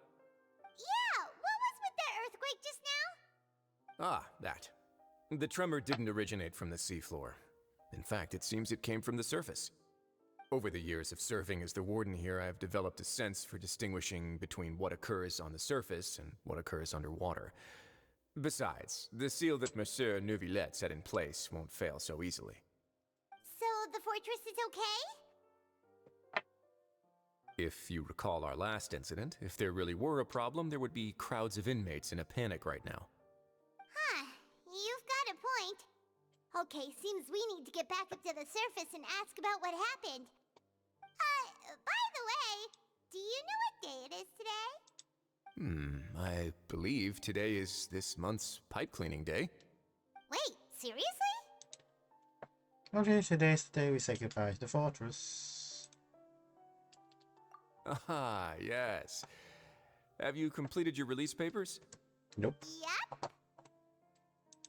Yeah, what was with that earthquake just now? Ah, that. The tremor didn't originate from the seafloor. In fact, it seems it came from the surface. Over the years of serving as the warden here, I have developed a sense for distinguishing between what occurs on the surface and what occurs underwater. Besides, the seal that Monsieur Neuvellette set in place won't fail so easily. So the fortress is okay? If you recall our last incident, if there really were a problem, there would be crowds of inmates in a panic right now. Huh, you've got a point. Okay, seems we need to get back up to the surface and ask about what happened. By the way, do you know what day it is today? I believe today is this month's pipe cleaning day. Wait, seriously? Okay, today's the day we say goodbye to the fortress. Ah, yes. Have you completed your release papers? Nope. Yep.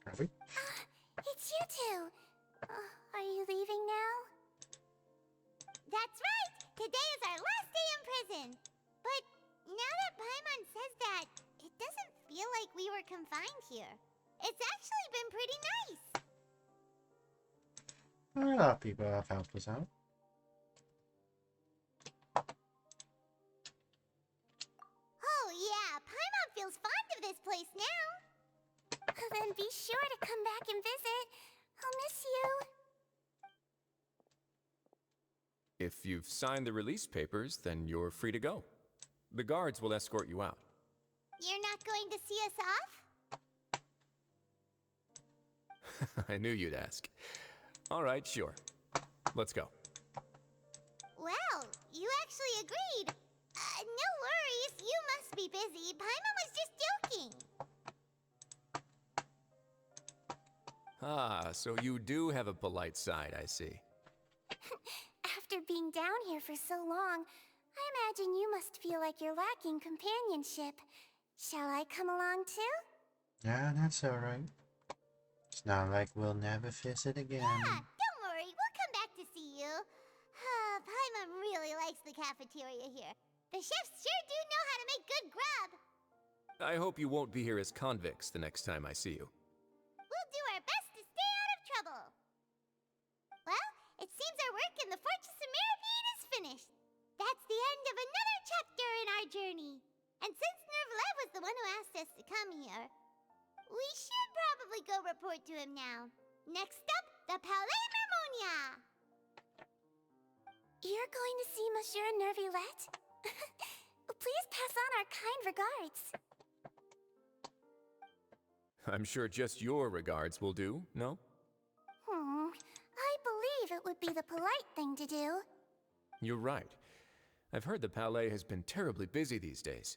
Have we? It's you two. Are you leaving now? That's right! Today is our last day in prison. But now that Paimon says that, it doesn't feel like we were confined here. It's actually been pretty nice. A lot of people have helped us out. Oh yeah, Paimon feels fond of this place now. Then be sure to come back and visit. I'll miss you. If you've signed the release papers, then you're free to go. The guards will escort you out. You're not going to see us off? I knew you'd ask. All right, sure. Let's go. Well, you actually agreed. No worries, you must be busy. Paimon was just joking. Ah, so you do have a polite side, I see. After being down here for so long, I imagine you must feel like you're lacking companionship. Shall I come along too? Yeah, that's alright. It's not like we'll never visit again. Yeah, don't worry, we'll come back to see you. Paimon really likes the cafeteria here. The chefs sure do know how to make good grub. I hope you won't be here as convicts the next time I see you. We'll do our best to stay out of trouble. Well, it seems our work in the Fortress of Mirabine is finished. That's the end of another chapter in our journey. And since Neuvellette was the one who asked us to come here, we should probably go report to him now. Next up, the Palais Mermonia. You're going to see Monsieur Neuvellette? Please pass on our kind regards. I'm sure just your regards will do, no? I believe it would be the polite thing to do. You're right. I've heard the Palais has been terribly busy these days.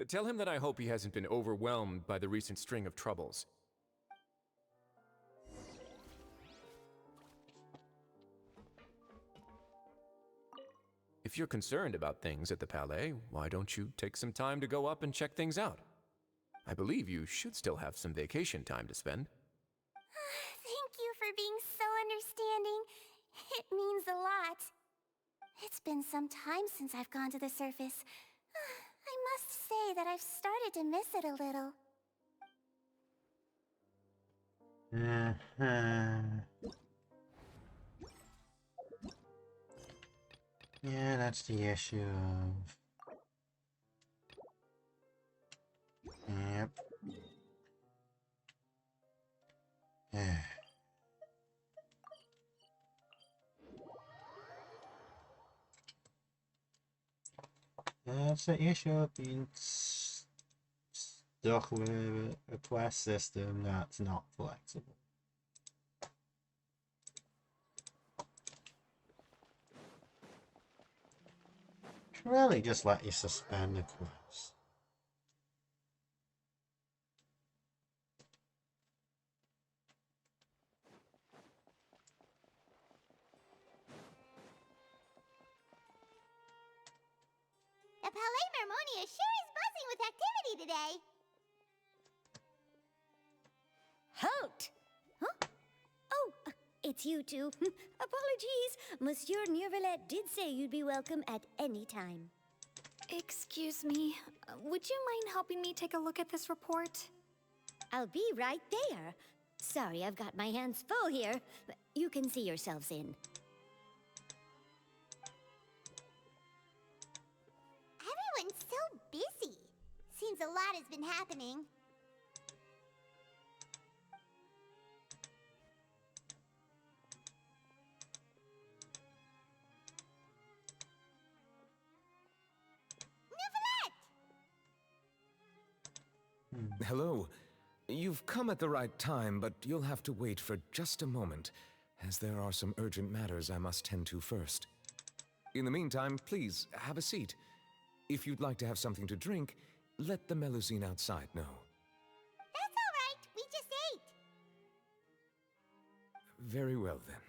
Tell him that I hope he hasn't been overwhelmed by the recent string of troubles. If you're concerned about things at the Palais, why don't you take some time to go up and check things out? I believe you should still have some vacation time to spend. Thank you for being so understanding. It means a lot. It's been some time since I've gone to the surface. I must say that I've started to miss it a little. Yeah, that's the issue of... Yep. Yeah. That's the issue of being stuck with a quest system that's not flexible. Should really just let you suspend the quest. The Palais Mermonia sure is buzzing with activity today. Halt! Huh? Oh, it's you two. Apologies. Monsieur Neuvellette did say you'd be welcome at any time. Excuse me, would you mind helping me take a look at this report? I'll be right there. Sorry, I've got my hands full here. You can see yourselves in. Everyone's so busy. Seems a lot has been happening. Hello. You've come at the right time, but you'll have to wait for just a moment, as there are some urgent matters I must tend to first. In the meantime, please, have a seat. If you'd like to have something to drink, let the Melusine outside know. That's all right. We just ate. Very well, then.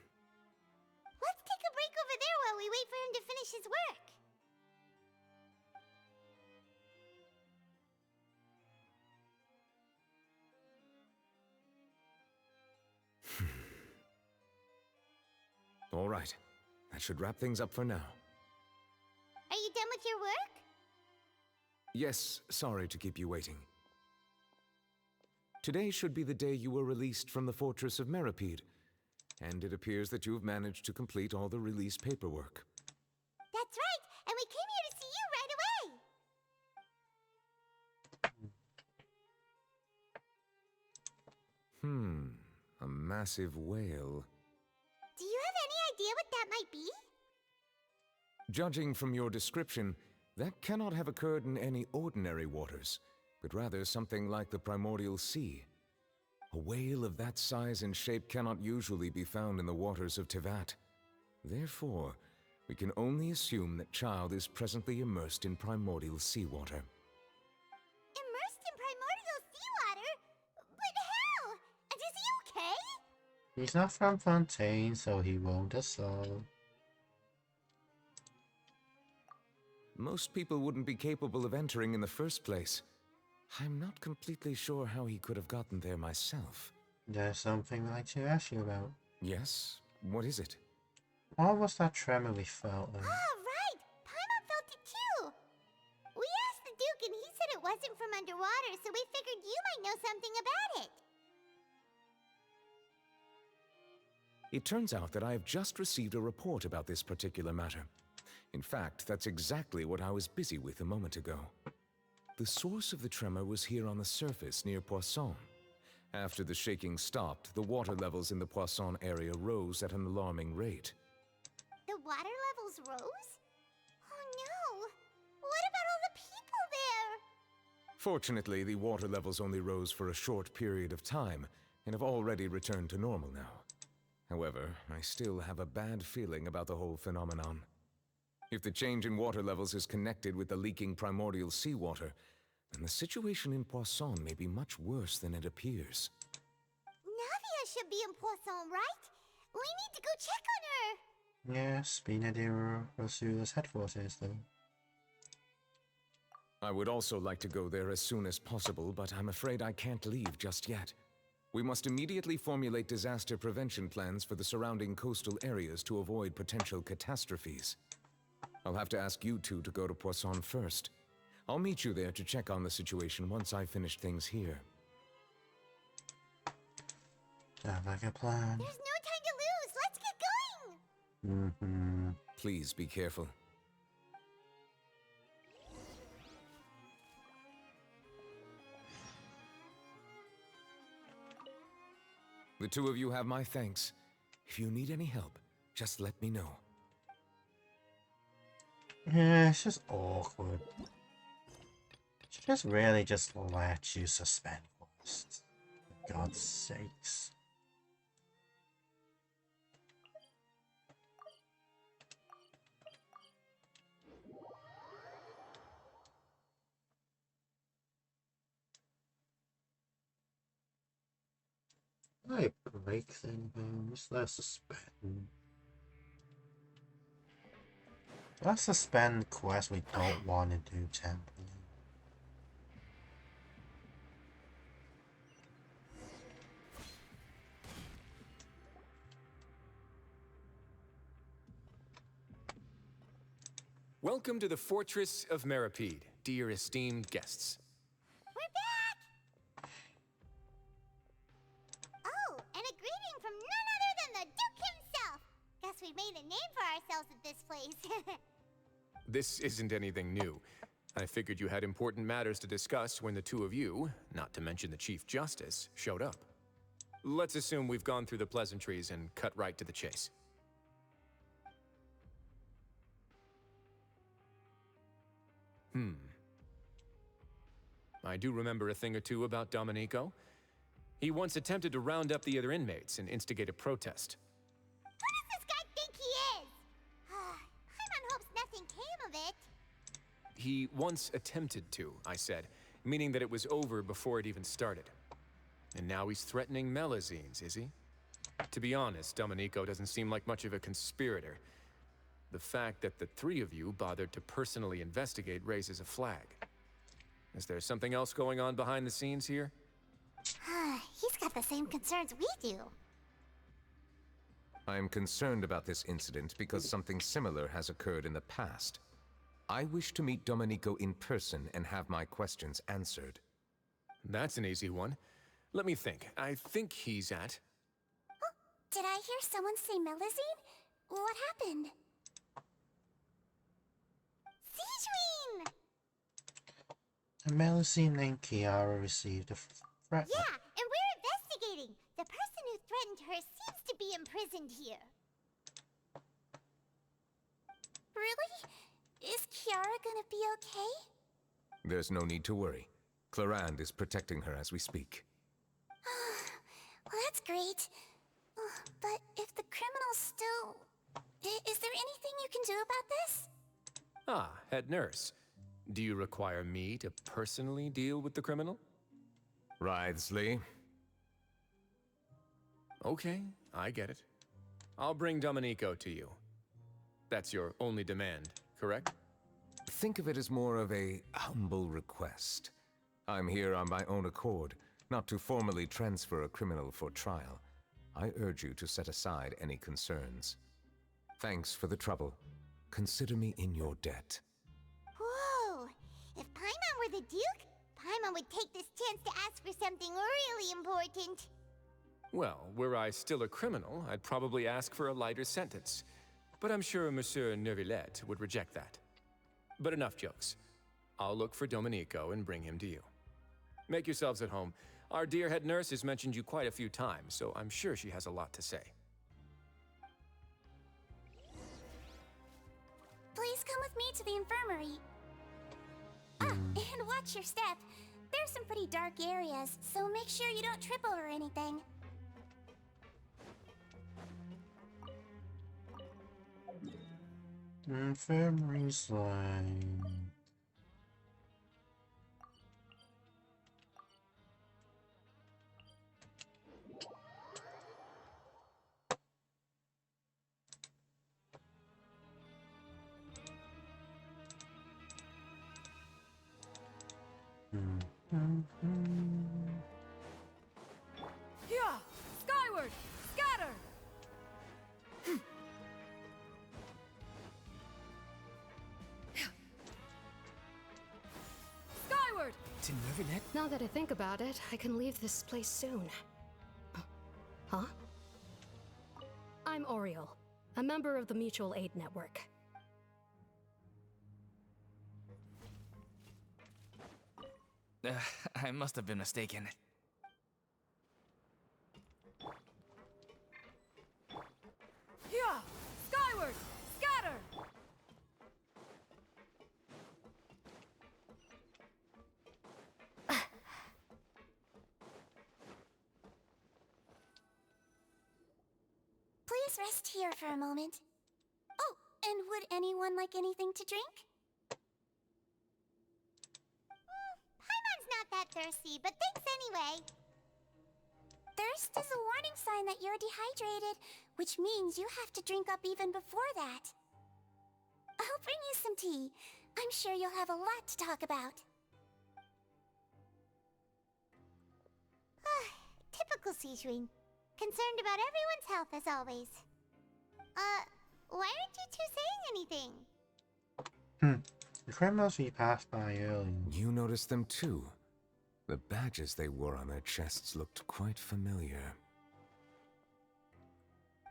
Let's take a break over there while we wait for him to finish his work. All right. That should wrap things up for now. Are you done with your work? Yes, sorry to keep you waiting. Today should be the day you were released from the Fortress of Meripede, and it appears that you've managed to complete all the release paperwork. That's right, and we came here to see you right away. A massive whale. Do you have any idea what that might be? Judging from your description, that cannot have occurred in any ordinary waters, but rather something like the primordial sea. A whale of that size and shape cannot usually be found in the waters of Teyvat. Therefore, we can only assume that Child is presently immersed in primordial seawater. Immersed in primordial seawater? But how? And is he okay? He's not from Fontaine, so he won't assault. Most people wouldn't be capable of entering in the first place. I'm not completely sure how he could have gotten there myself. There's something I'd like to ask you about. Yes? What is it? What was that tremor we felt like? Ah, right! Paimon felt it too! We asked the Duke and he said it wasn't from underwater, so we figured you might know something about it. It turns out that I have just received a report about this particular matter. In fact, that's exactly what I was busy with a moment ago. The source of the tremor was here on the surface near Poisson. After the shaking stopped, the water levels in the Poisson area rose at an alarming rate. The water levels rose? Oh no! What about all the people there? Fortunately, the water levels only rose for a short period of time and have already returned to normal now. However, I still have a bad feeling about the whole phenomenon. If the change in water levels is connected with the leaking primordial seawater, then the situation in Poisson may be much worse than it appears. Navia should be in Poisson, right? We need to go check on her! Yeah, Spina de Rosula's headquarters, though. I would also like to go there as soon as possible, but I'm afraid I can't leave just yet. We must immediately formulate disaster prevention plans for the surrounding coastal areas to avoid potential catastrophes. I'll have to ask you two to go to Poisson first. I'll meet you there to check on the situation once I've finished things here. Sounds like a plan. There's no time to lose! Let's get going! Please be careful. The two of you have my thanks. If you need any help, just let me know. Yeah, it's just awkward. She just really just let you suspend quests. For God's sakes. I break things. Let's suspend. Let's suspend quests we don't want to do temporarily. Welcome to the Fortress of Meripede, dear esteemed guests. We're back! Oh, and a greeting from none other than the Duke himself! Guess we made a name for ourselves at this place. This isn't anything new. I figured you had important matters to discuss when the two of you, not to mention the Chief Justice, showed up. Let's assume we've gone through the pleasantries and cut right to the chase. I do remember a thing or two about Domenico. He once attempted to round up the other inmates and instigate a protest. Who does this guy think he is? Paimon hopes nothing came of it. He once attempted to, I said, meaning that it was over before it even started. And now he's threatening Melazines, is he? To be honest, Domenico doesn't seem like much of a conspirator. The fact that the three of you bothered to personally investigate raises a flag. Is there something else going on behind the scenes here? He's got the same concerns we do. I am concerned about this incident because something similar has occurred in the past. I wish to meet Domenico in person and have my questions answered. That's an easy one. Let me think. I think he's at... Oh, did I hear someone say Melazine? What happened? Siegeween! A Melazine named Kiara received a threat. Yeah, and we're investigating. The person who threatened her seems to be imprisoned here. Really? Is Kiara gonna be okay? There's no need to worry. Clarande is protecting her as we speak. Well, that's great. But if the criminal's still... Is there anything you can do about this? Ah, head nurse. Do you require me to personally deal with the criminal? Writhsley. Okay, I get it. I'll bring Domenico to you. That's your only demand, correct? Think of it as more of a humble request. I'm here on my own accord, not to formally transfer a criminal for trial. I urge you to set aside any concerns. Thanks for the trouble. Consider me in your debt. Whoa! If Paimon were the Duke, Paimon would take this chance to ask for something really important. Well, were I still a criminal, I'd probably ask for a lighter sentence. But I'm sure Monsieur Neuvellette would reject that. But enough jokes. I'll look for Domenico and bring him to you. Make yourselves at home. Our dear head nurse has mentioned you quite a few times, so I'm sure she has a lot to say. Please come with me to the infirmary. And watch your step. There's some pretty dark areas, so make sure you don't trip over anything. Infirmary slime. Yeah! Skyward! Scatter! Skyward! To Neuvellette? Now that I think about it, I can leave this place soon. Huh? I'm Oriole, a member of the Mutual Aid Network. I must have been mistaken. Yeah! Skyward! Scatter! Please rest here for a moment. Oh, and would anyone like anything to drink? Paimon's not that thirsty, but thanks anyway. Thirst is a warning sign that you're dehydrated, which means you have to drink up even before that. I'll bring you some tea. I'm sure you'll have a lot to talk about. Typical Sejuin. Concerned about everyone's health as always. Why aren't you two saying anything? The criminals we passed by earlier. You noticed them too. The badges they wore on their chests looked quite familiar.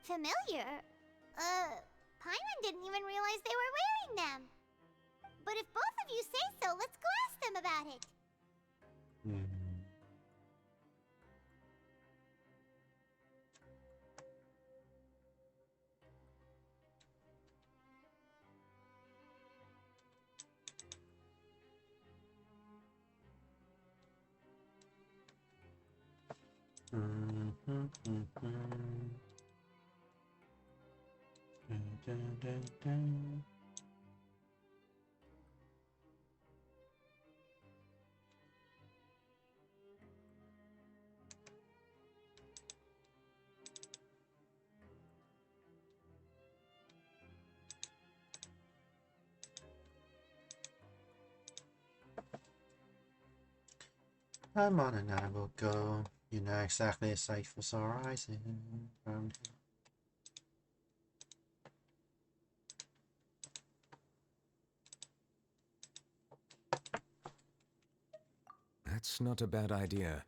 Familiar? Paimon didn't even realize they were wearing them. But if both of you say so, let's go ask them about it. Paimon and I will go. You know exactly a sight for sore eyes around here. That's not a bad idea.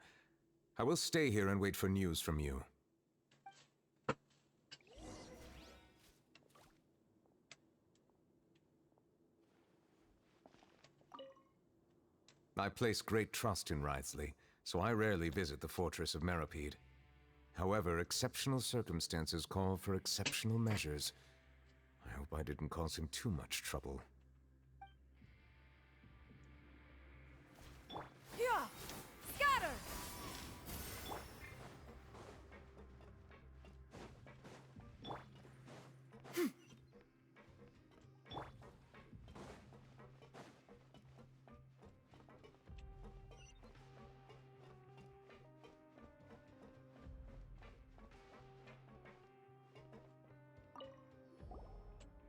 I will stay here and wait for news from you. I place great trust in Wriothesley, so I rarely visit the fortress of Meropide. However, exceptional circumstances call for exceptional measures. I hope I didn't cause him too much trouble. Yeah! Scatter!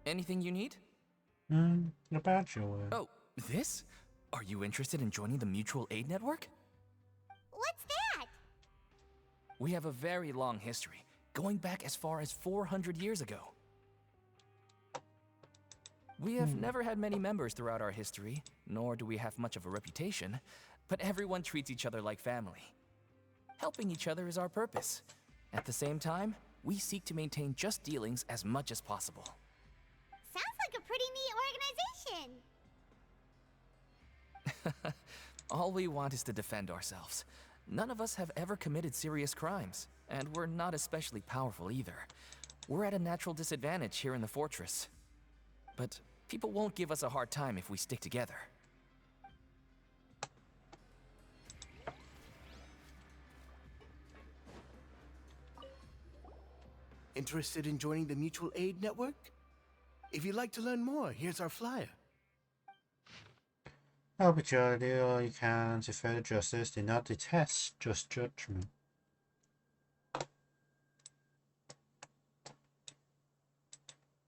Anything you need? A badge or Oh, this? Are you interested in joining the Mutual Aid Network? What's that? We have a very long history, going back as far as 400 years ago. We have never had many members throughout our history, nor do we have much of a reputation, but everyone treats each other like family. Helping each other is our purpose. At the same time, we seek to maintain just dealings as much as possible. Sounds like a pretty neat organization. All we want is to defend ourselves. None of us have ever committed serious crimes, and we're not especially powerful either. We're at a natural disadvantage here in the fortress. But people won't give us a hard time if we stick together. Interested in joining the Mutual Aid Network? If you'd like to learn more, here's our flyer. Help each other, do all you can to further justice. Do not detest just judgment.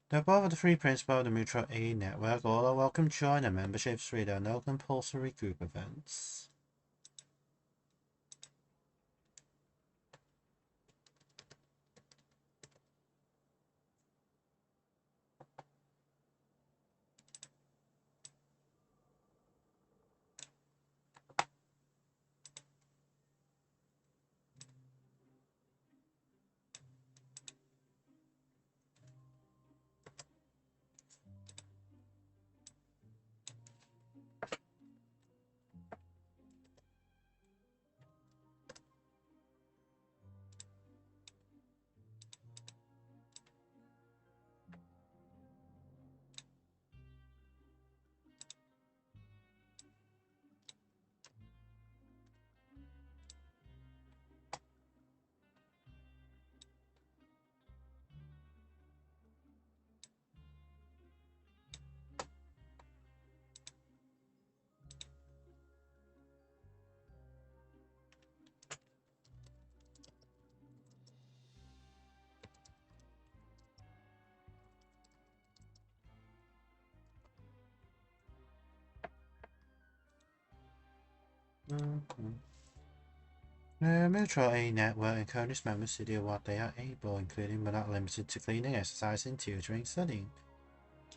The above are the three principles of the Mutual Aid Network. All are welcome to join. And memberships free. There are no compulsory group events. The Mutual Aid Network encourages members to do what they are able, including but not limited to cleaning, exercising, tutoring, studying.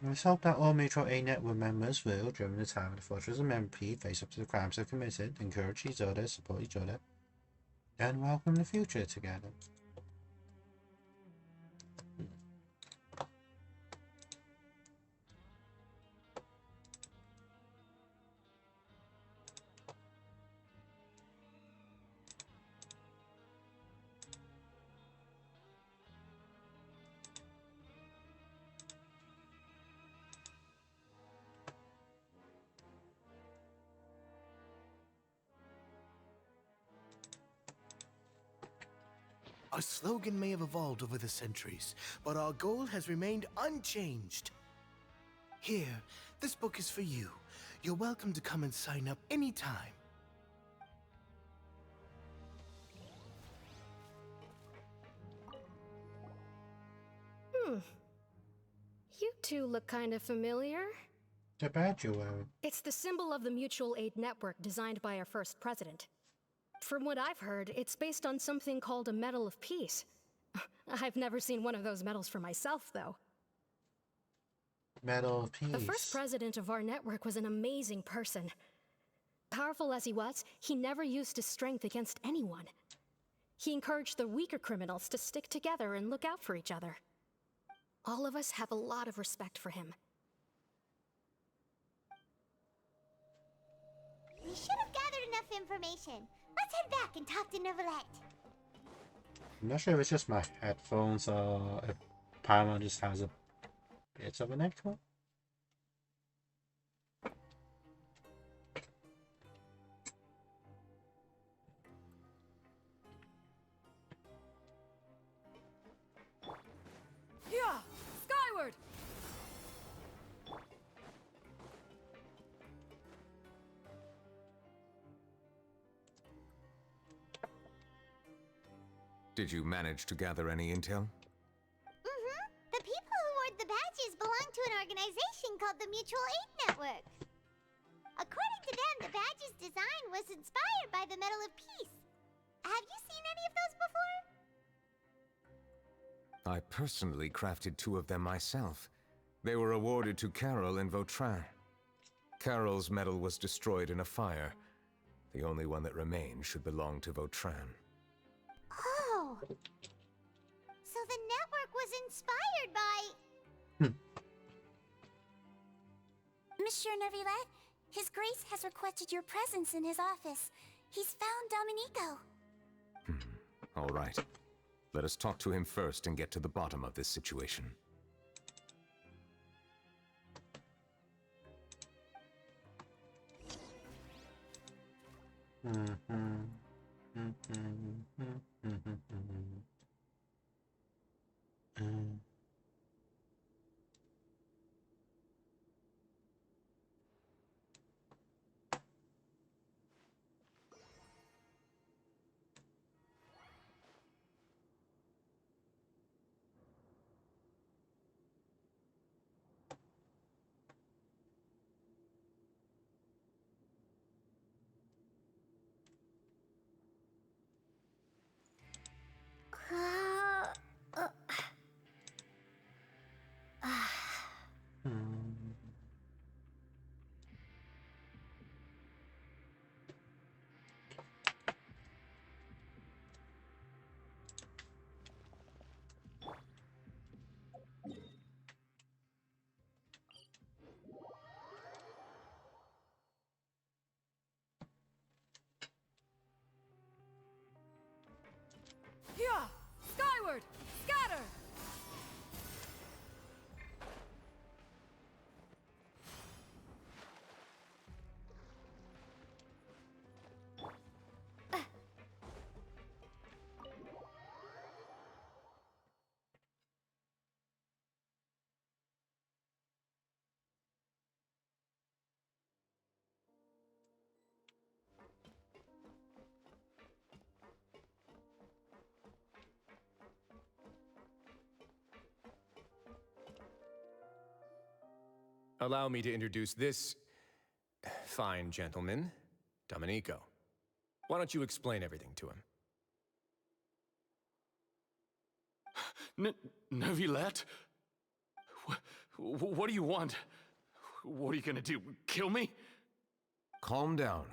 It is hoped that all Mutual Aid Network members will, during the time of the Fortress of MP, face up to the crimes they've committed, encourage each other, support each other, and welcome the future together. Our slogan may have evolved over the centuries, but our goal has remained unchanged. Here, this book is for you. You're welcome to come and sign up anytime. You two look kind of familiar. The badge you're wearing. It's the symbol of the Mutual Aid Network designed by our first president. From what I've heard, it's based on something called a Medal of Peace. I've never seen one of those medals for myself, though. Medal of Peace. The first president of our network was an amazing person. Powerful as he was, he never used his strength against anyone. He encouraged the weaker criminals to stick together and look out for each other. All of us have a lot of respect for him. We should have gathered enough information. Let's head back and talk to Neuvellette. I'm not sure if it's just my headphones or if Paramount just has a bit of an echo. Yeah! Skyward! Did you manage to gather any intel? The people who wore the badges belong to an organization called the Mutual Aid Network. According to them, the badge's design was inspired by the Medal of Peace. Have you seen any of those before? I personally crafted 2 of them myself. They were awarded to Carol and Vautrin. Carol's medal was destroyed in a fire. The only one that remained should belong to Vautrin. Oh! So the network was inspired by... Monsieur Neuvellette, His Grace has requested your presence in his office. He's found Domenico. All right. Let us talk to him first and get to the bottom of this situation. Allow me to introduce this fine gentleman, Domenico. Why don't you explain everything to him? Neuvellette? What do you want? What are you gonna do? Kill me? Calm down.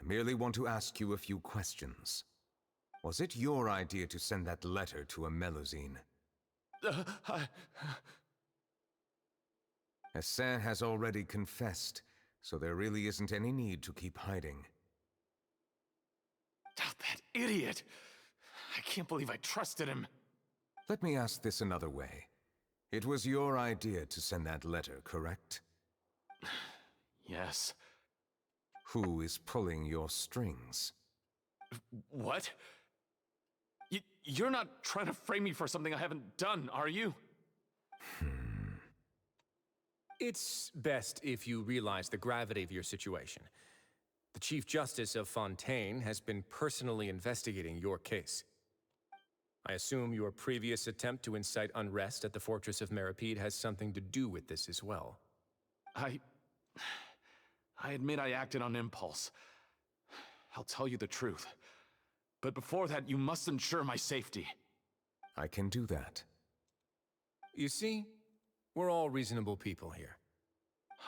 I merely want to ask you a few questions. Was it your idea to send that letter to a Melusine? Hassan has already confessed, so there really isn't any need to keep hiding. That idiot! I can't believe I trusted him. Let me ask this another way. It was your idea to send that letter, correct? Yes. Who is pulling your strings? What? You're not trying to frame me for something I haven't done, are you? It's best if you realize the gravity of your situation. The Chief Justice of Fontaine has been personally investigating your case. I assume your previous attempt to incite unrest at the Fortress of Meripede has something to do with this as well. I admit I acted on impulse. I'll tell you the truth. But before that, you must ensure my safety. I can do that. You see, we're all reasonable people here.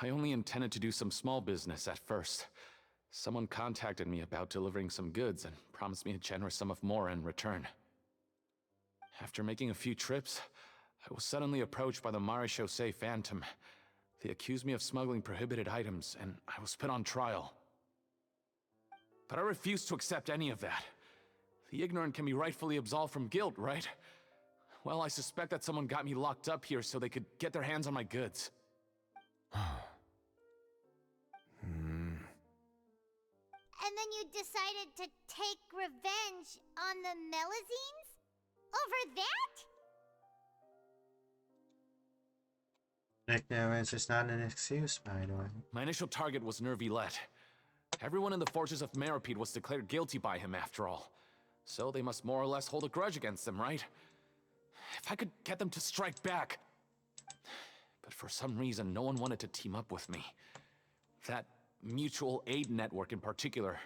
I only intended to do some small business at first. Someone contacted me about delivering some goods and promised me a generous sum of more in return. After making a few trips, I was suddenly approached by the Marechaussee Phantom. They accused me of smuggling prohibited items, and I was put on trial. But I refused to accept any of that. The ignorant can be rightfully absolved from guilt, right? Well, I suspect that someone got me locked up here so they could get their hands on my goods. And then you decided to take revenge on the Melusines? Over that? Ignorance is not an excuse, by the way. My initial target was Neuvellette. Everyone in the Fortress of Meripede was declared guilty by him, after all. So they must more or less hold a grudge against him, right? If I could get them to strike back. But for some reason, no one wanted to team up with me. That mutual aid network in particular.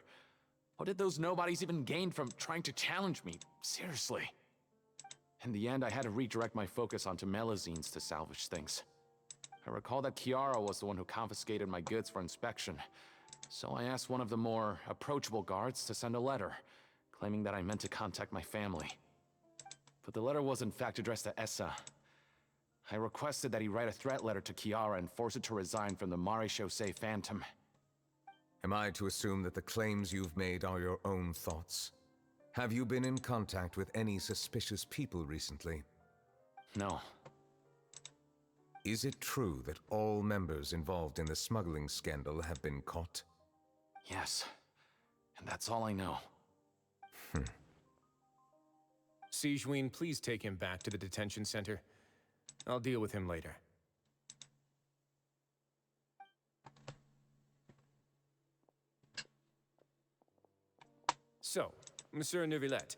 What did those nobodies even gain from trying to challenge me? Seriously. In the end, I had to redirect my focus onto Melusines to salvage things. I recall that Chiara was the one who confiscated my goods for inspection, so I asked one of the more approachable guards to send a letter, claiming that I meant to contact my family. But the letter was in fact addressed to Essa. I requested that he write a threat letter to Chiara and force her to resign from the Marechaussee Phantom. Am I to assume that the claims you've made are your own thoughts? Have you been in contact with any suspicious people recently? No. Is it true that all members involved in the smuggling scandal have been caught? Yes. And that's all I know. Sigewinne, please take him back to the detention center. I'll deal with him later. So, Monsieur Neuvellette,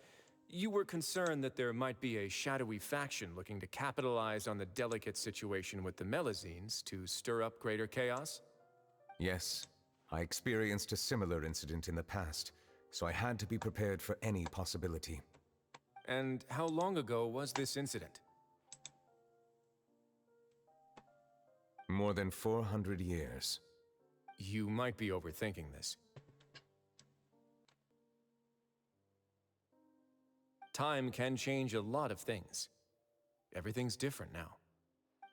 you were concerned that there might be a shadowy faction looking to capitalize on the delicate situation with the Melusines to stir up greater chaos? Yes. I experienced a similar incident in the past, so I had to be prepared for any possibility. And how long ago was this incident? More than 400 years. You might be overthinking this. Time can change a lot of things. Everything's different now.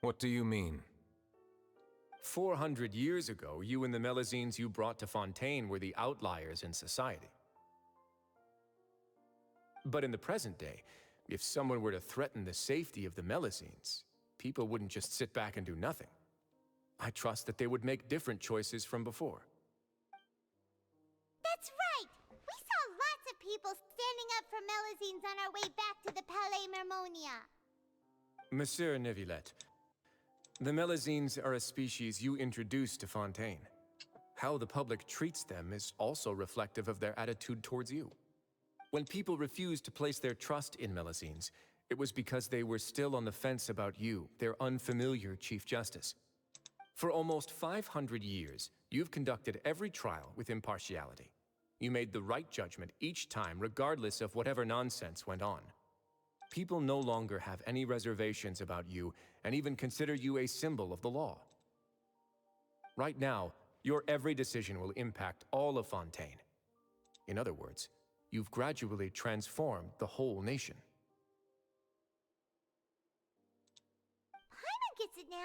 What do you mean? 400 years ago, you and the Melusines you brought to Fontaine were the outliers in society. But in the present day, if someone were to threaten the safety of the Melusines, people wouldn't just sit back and do nothing. I trust that they would make different choices from before. That's right! We saw lots of people standing up for Melusines on our way back to the Palais Mermonia. Monsieur Neuvellette, the Melusines are a species you introduced to Fontaine. How the public treats them is also reflective of their attitude towards you. When people refused to place their trust in Melusines, it was because they were still on the fence about you, their unfamiliar Chief Justice. For almost 500 years, you've conducted every trial with impartiality. You made the right judgment each time, regardless of whatever nonsense went on. People no longer have any reservations about you and even consider you a symbol of the law. Right now, your every decision will impact all of Fontaine. In other words, you've gradually transformed the whole nation. Paimon gets it now.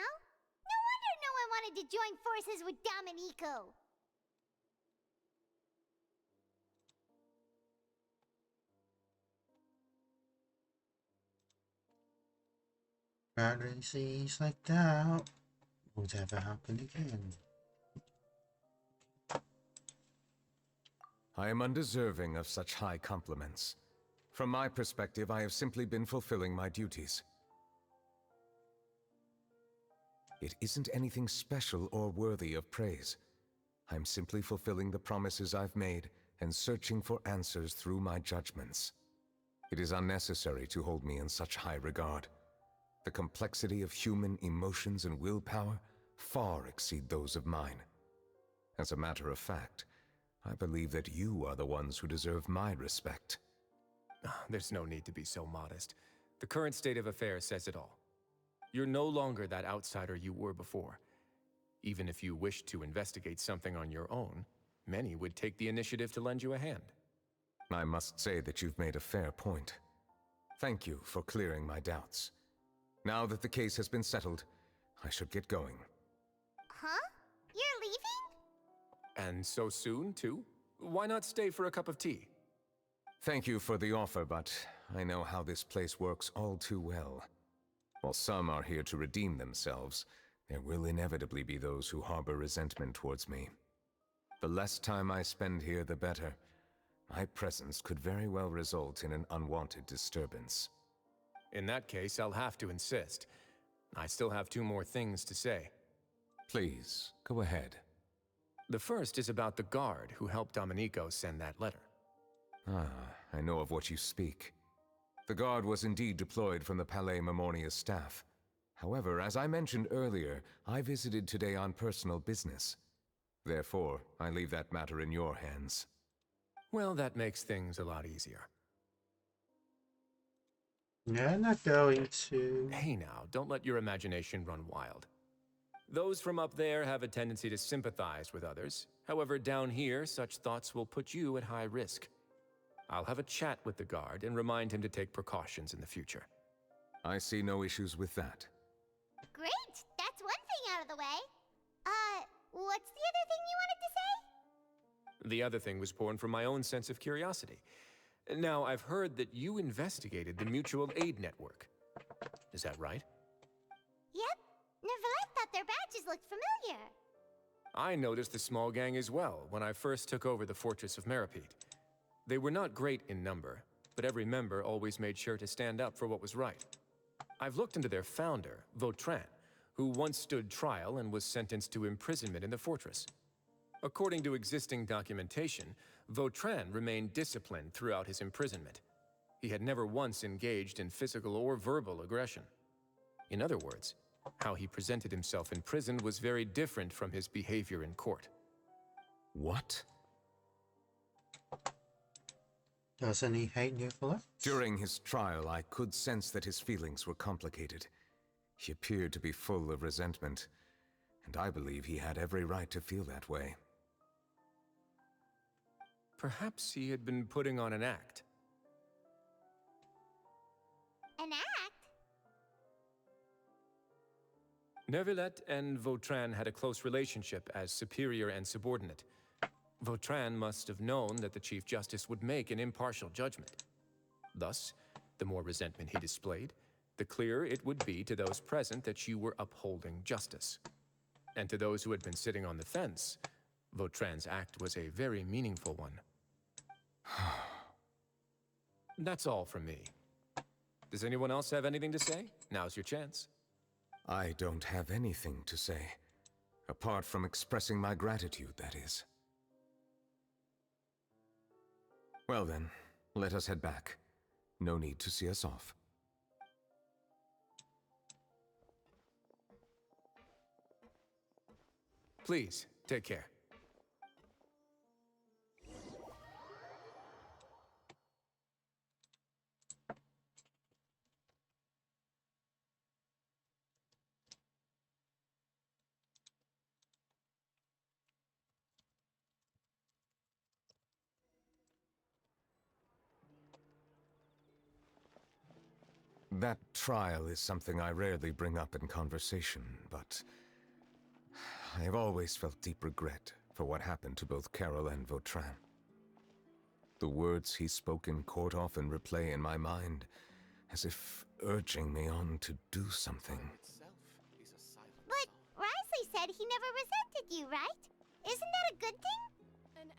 No wonder no one wanted to join forces with Domenico. Rather seas like that won't ever happen again. I am undeserving of such high compliments. From my perspective, I have simply been fulfilling my duties. It isn't anything special or worthy of praise. I'm simply fulfilling the promises I've made and searching for answers through my judgments. It is unnecessary to hold me in such high regard. The complexity of human emotions and willpower far exceed those of mine. As a matter of fact, I believe that you are the ones who deserve my respect. There's no need to be so modest. The current state of affairs says it all. You're no longer that outsider you were before. Even if you wished to investigate something on your own, many would take the initiative to lend you a hand. I must say that you've made a fair point. Thank you for clearing my doubts. Now that the case has been settled, I should get going. Huh? You're leaving? And so soon, too? Why not stay for a cup of tea? Thank you for the offer, but I know how this place works all too well. While some are here to redeem themselves, there will inevitably be those who harbor resentment towards me. The less time I spend here, the better. My presence could very well result in an unwanted disturbance. In that case, I'll have to insist. I still have 2 more things to say. Please, go ahead. The first is about the guard who helped Domenico send that letter. I know of what you speak. The guard was indeed deployed from the Palais Memornia's staff. However, as I mentioned earlier, I visited today on personal business. Therefore, I leave that matter in your hands. Well, that makes things a lot easier. Yeah, not going to. Hey now, don't let your imagination run wild. Those from up there have a tendency to sympathize with others. However, down here, such thoughts will put you at high risk. I'll have a chat with the guard and remind him to take precautions in the future. I see no issues with that. Great! That's one thing out of the way. What's the other thing you wanted to say? The other thing was born from my own sense of curiosity. Now, I've heard that you investigated the mutual aid network. Is that right? Yep. Neuvellette thought their badges looked familiar. I noticed the small gang as well when I first took over the Fortress of Meripede. They were not great in number, but every member always made sure to stand up for what was right. I've looked into their founder, Vautrin, who once stood trial and was sentenced to imprisonment in the fortress. According to existing documentation, Vautrin remained disciplined throughout his imprisonment. He had never once engaged in physical or verbal aggression. In other words, how he presented himself in prison was very different from his behavior in court. What? Doesn't he hate Neuvellette? During his trial, I could sense that his feelings were complicated. He appeared to be full of resentment, and I believe he had every right to feel that way. Perhaps he had been putting on an act. An act? Neuvellette and Vautrin had a close relationship as superior and subordinate. Vautrin must have known that the Chief Justice would make an impartial judgment. Thus, the more resentment he displayed, the clearer it would be to those present that you were upholding justice. And to those who had been sitting on the fence, Vautrin's act was a very meaningful one. That's all from me. Does anyone else have anything to say? Now's your chance. I don't have anything to say. Apart from expressing my gratitude, that is. Well then, let us head back. No need to see us off. Please, take care. That trial is something I rarely bring up in conversation, but I have always felt deep regret for what happened to both Carol and Vautrin. The words he spoke in court often replay in my mind, as if urging me on to do something. But Risley said he never resented you, right? Isn't that a good thing?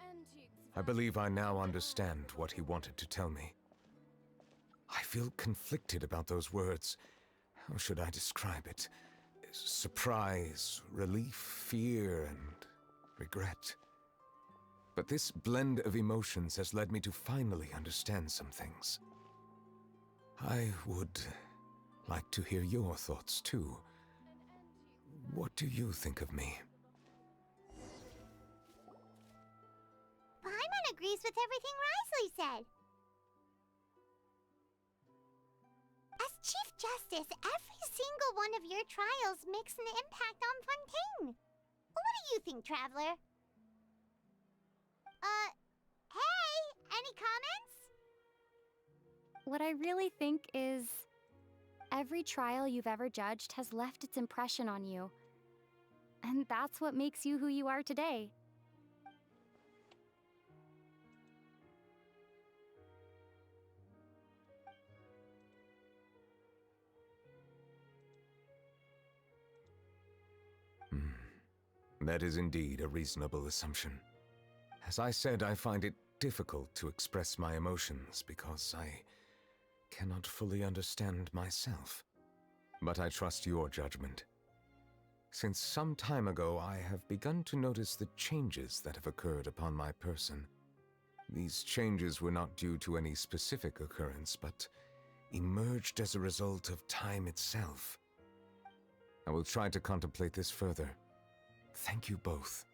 I believe I now understand what he wanted to tell me. I feel conflicted about those words. How should I describe it? Surprise, relief, fear, and regret. But this blend of emotions has led me to finally understand some things. I would like to hear your thoughts, too. What do you think of me? Paimon agrees with everything Risley said. As Chief Justice, every single one of your trials makes an impact on Fontaine. What do you think, Traveler? Hey, any comments? What I really think is, every trial you've ever judged has left its impression on you. And that's what makes you who you are today. That is indeed a reasonable assumption. As I said, I find it difficult to express my emotions because I cannot fully understand myself. But I trust your judgment. Since some time ago, I have begun to notice the changes that have occurred upon my person. These changes were not due to any specific occurrence, but emerged as a result of time itself. I will try to contemplate this further. Thank you both.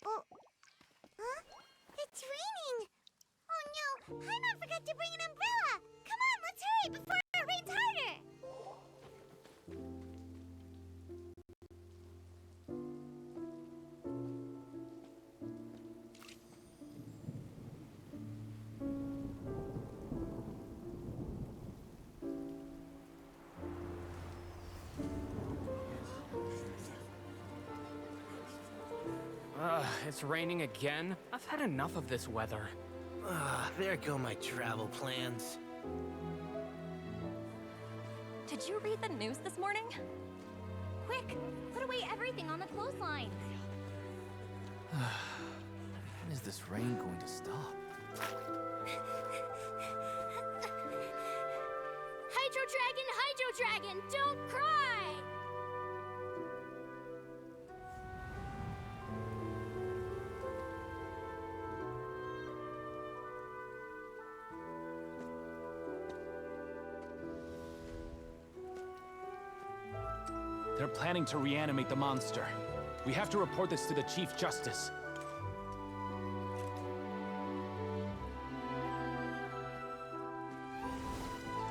Oh, huh? It's raining! Oh no, Paimon forgot to bring an umbrella! Come on, let's hurry before it rains harder! It's raining again? I've had enough of this weather. There go my travel plans. Did you read the news this morning? Quick, put away everything on the clothesline. When is this rain going to stop? Hydro Dragon, don't cry! They're planning to reanimate the monster. We have to report this to the Chief Justice.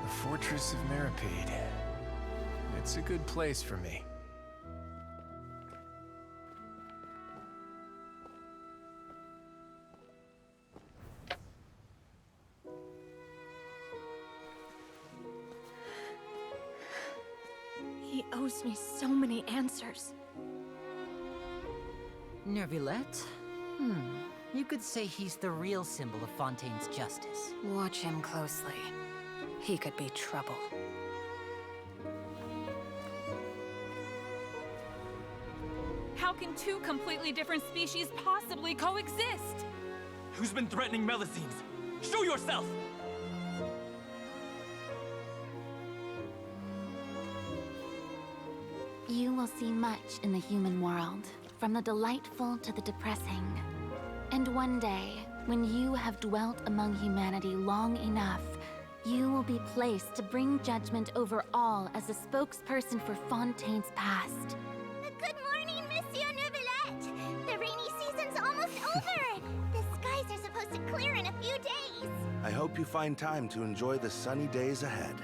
The Fortress of Meropide. It's a good place for me. He owes me so many answers. Neuvellette? You could say he's the real symbol of Fontaine's justice. Watch him closely. He could be trouble. How can two completely different species possibly coexist? Who's been threatening Melusines? Show yourself! You will see much in the human world, from the delightful to the depressing. And one day, when you have dwelt among humanity long enough, You will be placed to bring judgment over all as a spokesperson for Fontaine's past. Good morning, Monsieur Neuvellette! The rainy season's almost over! The skies are supposed to clear in a few days! I hope you find time to enjoy the sunny days ahead.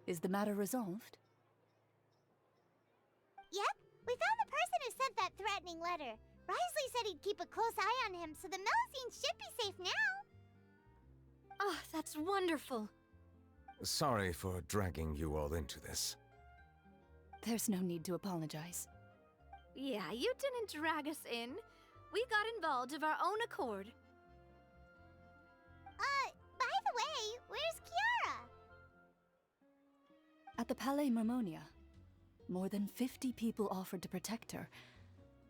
Is the matter resolved? Yep, we found the person who sent that threatening letter. Risley said he'd keep a close eye on him, so the Melusines should be safe now. Oh, that's wonderful. Sorry for dragging you all into this. There's no need to apologize. Yeah, you didn't drag us in. We got involved of our own accord. By the way, where's Kiara? At the Palais Mermonia, more than 50 people offered to protect her.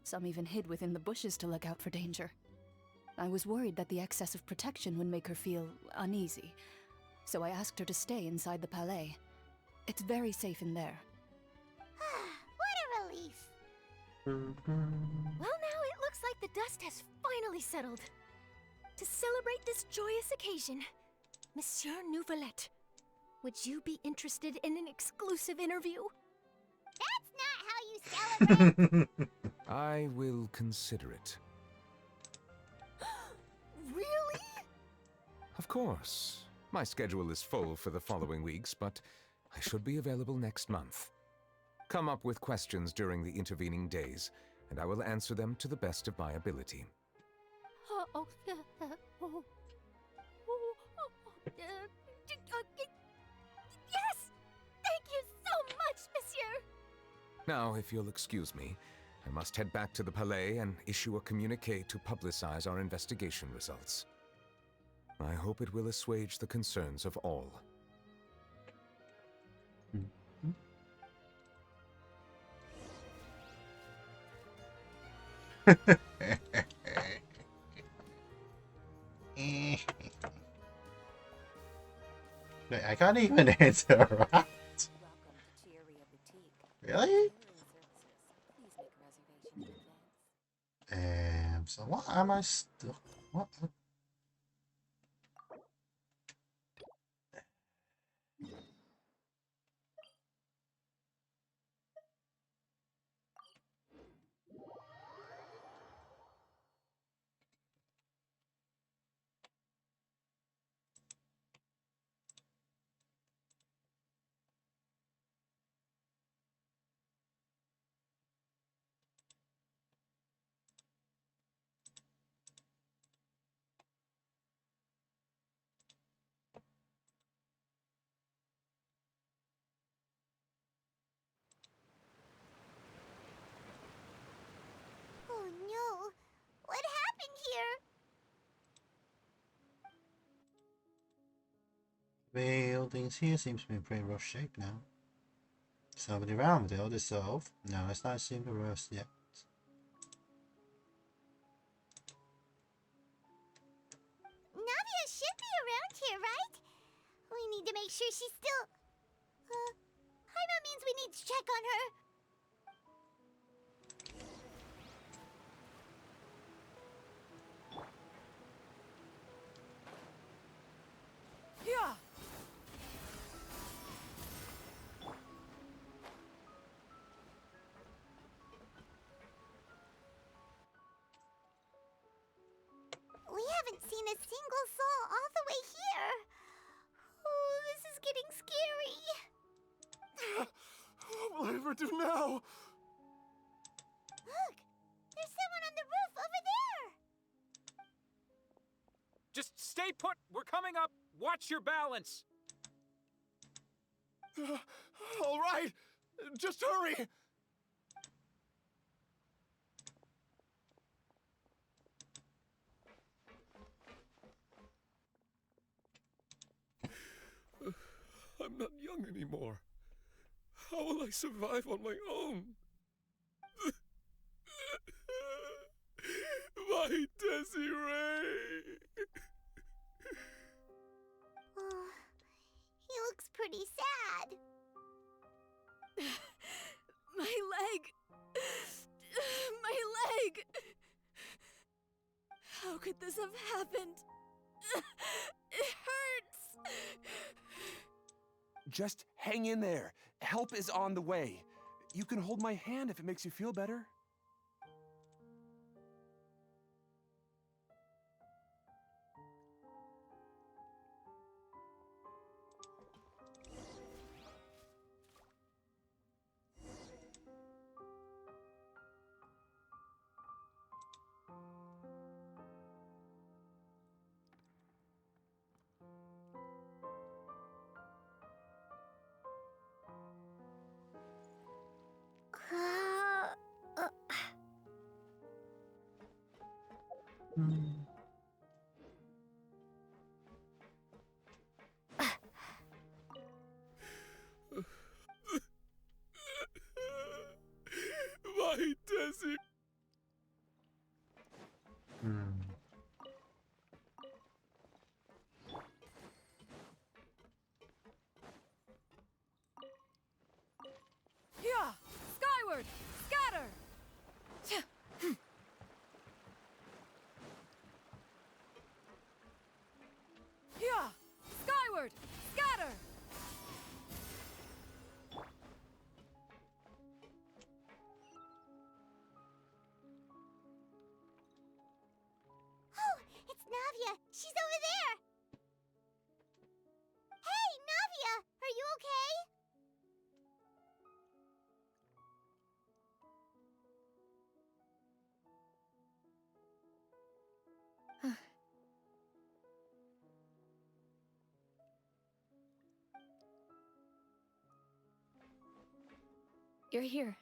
Some even hid within the bushes to look out for danger. I was worried that the excess of protection would make her feel uneasy, so I asked her to stay inside the Palais. It's very safe in there. What a relief. Well, now it looks like the dust has finally settled. To celebrate this joyous occasion, Monsieur Neuvellette, would you be interested in an exclusive interview? That's not how you celebrate! I will consider it. Really? Of course. My schedule is full for the following weeks, but I should be available next month. Come up with questions during the intervening days, and I will answer them to the best of my ability. Yes! Thank you so much, monsieur! Now, if you'll excuse me, I must head back to the Palais and issue a communique to publicize our investigation results. I hope it will assuage the concerns of all. Wait, I can't even interact. Really? So what am I still? What? Oh no! What happened here? Buildings here seems to be in pretty rough shape now. Somebody around with it all dissolved. No, it's not seem to rust yet. Navia should be around here, right? We need to make sure she's still... Paima means we need to check on her. Yeah! We haven't seen a single soul all the way here. Oh, this is getting scary. What will I ever do now? Look! There's someone on the roof over there! Just stay put. We're coming up. Watch your balance. All right, just hurry! I'm not young anymore. How will I survive on my own? My Desiree! Oh, he looks pretty sad. My leg! My leg! How could this have happened? It hurts! Just hang in there. Help is on the way. You can hold my hand if it makes you feel better. My Desiree! Yeah! Skyward! Scatter! Yeah! Skyward! Scatter! Oh, it's Navia! She's over there! Hey, Navia! Are you okay? You're here.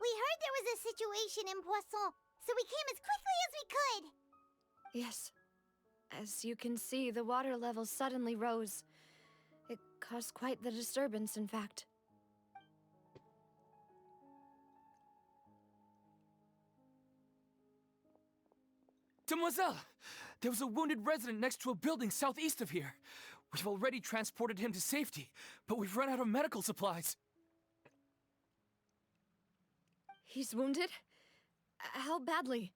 We heard there was a situation in Poisson, so we came as quickly as we could. Yes. As you can see, the water level suddenly rose. It caused quite the disturbance, in fact. Demoiselle! There was a wounded resident next to a building southeast of here. We've already transported him to safety, but we've run out of medical supplies. He's wounded? How badly?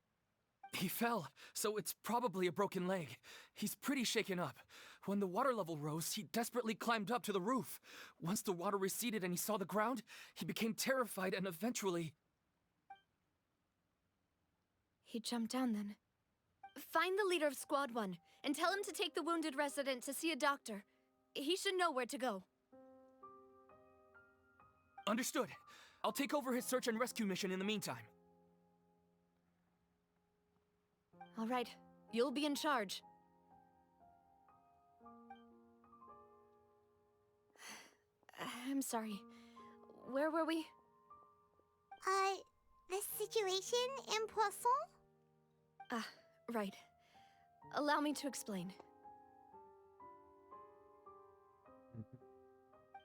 He fell, so it's probably a broken leg. He's pretty shaken up. When the water level rose, he desperately climbed up to the roof. Once the water receded and he saw the ground, he became terrified and eventually... He jumped down then. Find the leader of Squad 1 and tell him to take the wounded resident to see a doctor. He should know where to go. Understood. I'll take over his search and rescue mission in the meantime. All right, you'll be in charge. I'm sorry. Where were we? The situation in Poisson? Ah, right. Allow me to explain.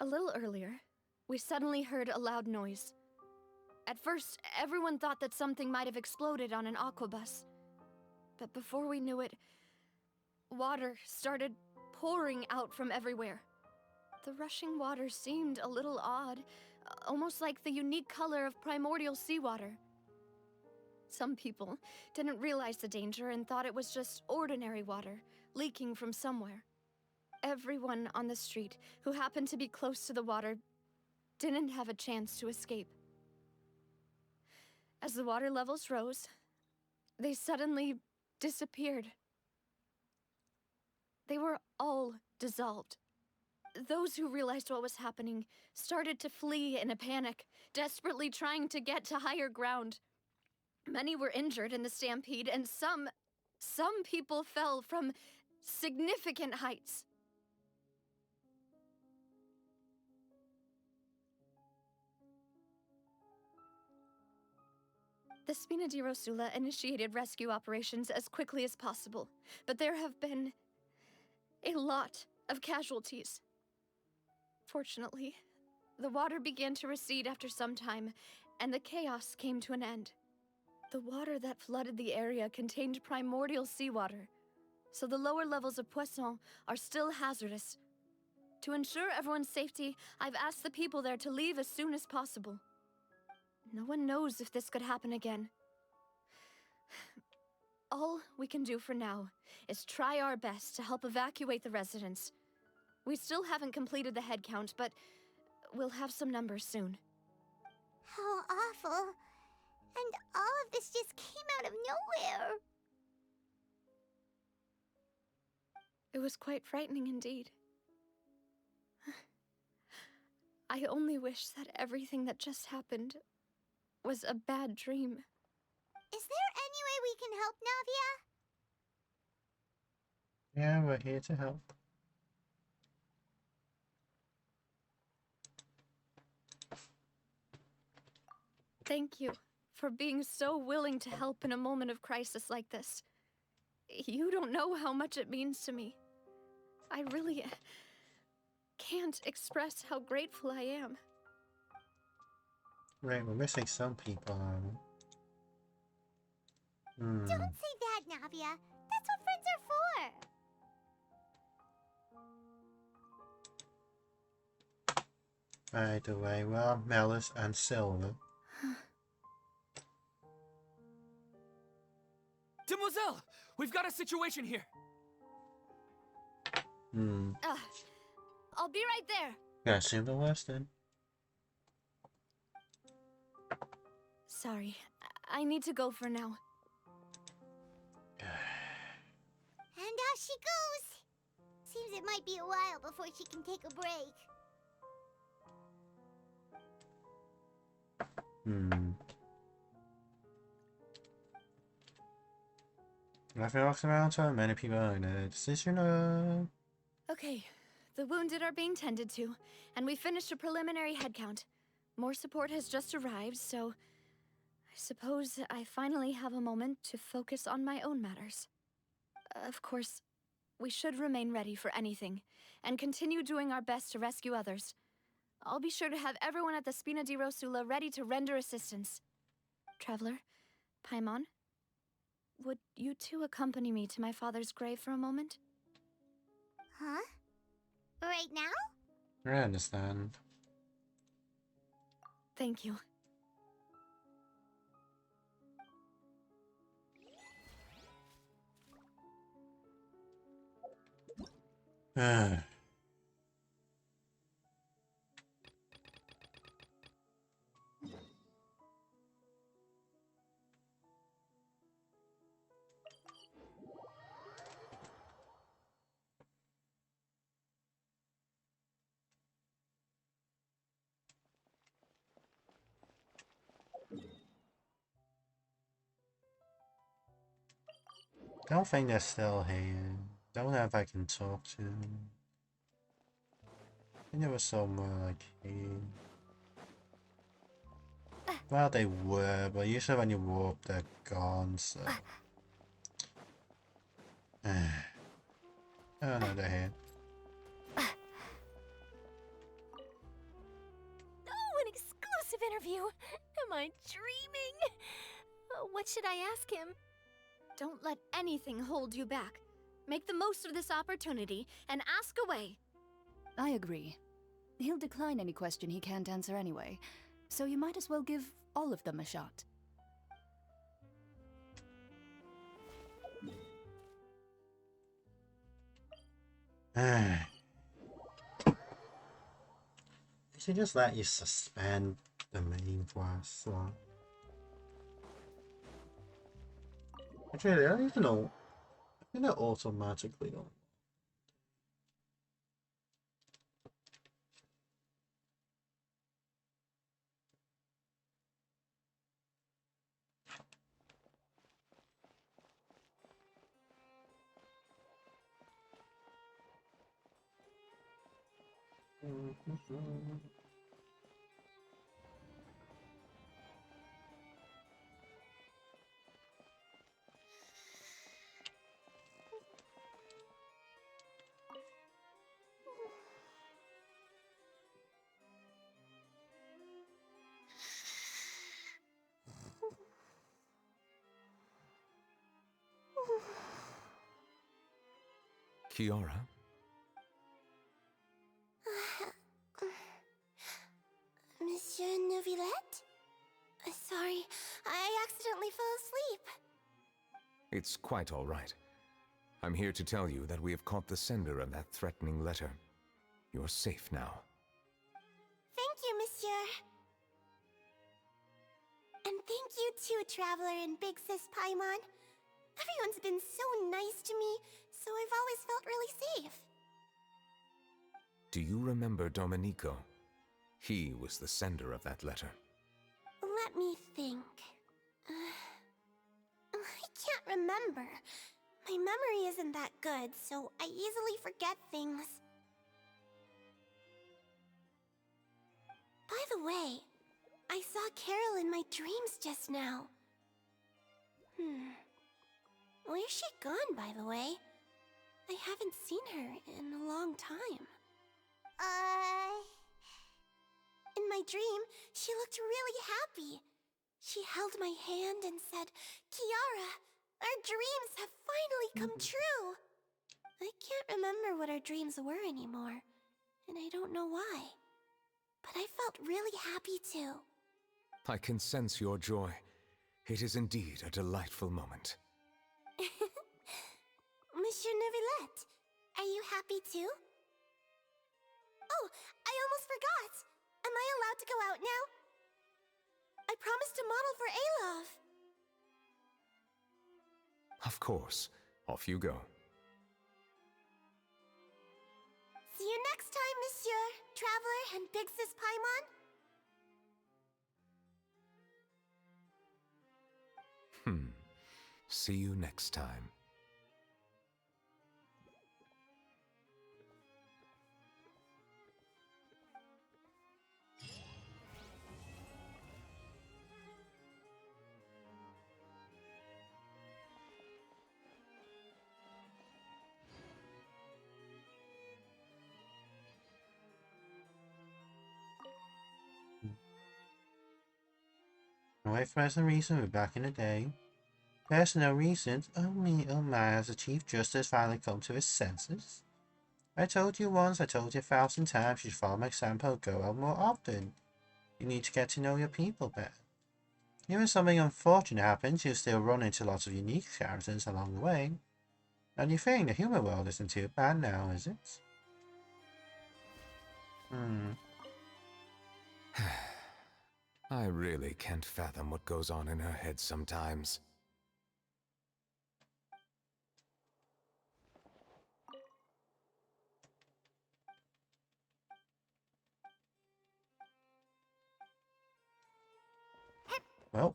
A little earlier, we suddenly heard a loud noise. At first, everyone thought that something might have exploded on an aquabus. But before we knew it, water started pouring out from everywhere. The rushing water seemed a little odd, almost like the unique color of primordial seawater. Some people didn't realize the danger and thought it was just ordinary water leaking from somewhere. Everyone on the street who happened to be close to the water didn't have a chance to escape. As the water levels rose, they suddenly disappeared. They were all dissolved. Those who realized what was happening started to flee in a panic, desperately trying to get to higher ground. Many were injured in the stampede, and some people fell from significant heights. The Spina di Rosula initiated rescue operations as quickly as possible, but there have been a lot of casualties. Fortunately, the water began to recede after some time, and the chaos came to an end. The water that flooded the area contained primordial seawater, so the lower levels of Poisson are still hazardous. To ensure everyone's safety, I've asked the people there to leave as soon as possible. No one knows if this could happen again. All we can do for now is try our best to help evacuate the residents. We still haven't completed the head count, but we'll have some numbers soon. How awful. And all of this just came out of nowhere. It was quite frightening indeed. I only wish that everything that just happened was a bad dream. Is there any way we can help, Navia? Yeah, we're here to help. Thank you for being so willing to help in a moment of crisis like this. You don't know how much it means to me. I really can't express how grateful I am. Right, we're missing some people. Don't say that, Navia. That's what friends are for. By the way, well, Melis and Silver. Demoiselle! We've got a situation here! I'll be right there. Yeah, assume the worst then. Sorry, I need to go for now. And off she goes. Seems it might be a while before she can take a break. After walking around town, many people are in a decision. Okay, the wounded are being tended to, and we finished a preliminary head count. More support has just arrived, so I suppose I finally have a moment to focus on my own matters. Of course, we should remain ready for anything, and continue doing our best to rescue others. I'll be sure to have everyone at the Spina di Rosula ready to render assistance. Traveler, Paimon, would you two accompany me to my father's grave for a moment? Huh? Right now? I understand. Thank you. Don't think they're still here. Don't know if I can talk to them. I think there was somewhere like here. Well, they were, but usually when you warp, they're gone, so. Oh no, they're here. Oh, an exclusive interview! Am I dreaming? What should I ask him? Don't let anything hold you back. Make the most of this opportunity and ask away. I agree. He'll decline any question he can't answer anyway, so you might as well give all of them a shot. They should just let you suspend the main quest. Actually, I don't even know. I think they're automatically on. Kiara? Monsieur Neuvellette? Sorry, I accidentally fell asleep. It's quite all right. I'm here to tell you that we have caught the sender of that threatening letter. You're safe now. Thank you, Monsieur. And thank you too, Traveler and Big Sis Paimon. Everyone's been so nice to me, so I've always felt really safe. Do you remember Domenico? He was the sender of that letter. Let me think. I can't remember. My memory isn't that good, so I easily forget things. By the way, I saw Carol in my dreams just now. Where's she gone, by the way? I haven't seen her in a long time. In my dream, she looked really happy. She held my hand and said, "Kiara, our dreams have finally come true." I can't remember what our dreams were anymore, and I don't know why. But I felt really happy too. I can sense your joy. It is indeed a delightful moment. Monsieur Neuvellette, are you happy too? Oh, I almost forgot! Am I allowed to go out now? I promised to model for Alov. Of course. Off you go. See you next time, Monsieur, Traveler, and Big Sis Paimon. See you next time. No personal reason, we're back in the day. Personal reasons? Oh me, oh my, has the Chief Justice finally come to his senses? I told you once, I told you 1,000 times, you should follow my example, go out more often. You need to get to know your people better. Even if something unfortunate happens, you'll still run into lots of unique characters along the way. And you think the human world isn't too bad now, is it? I really can't fathom what goes on in her head sometimes. Well.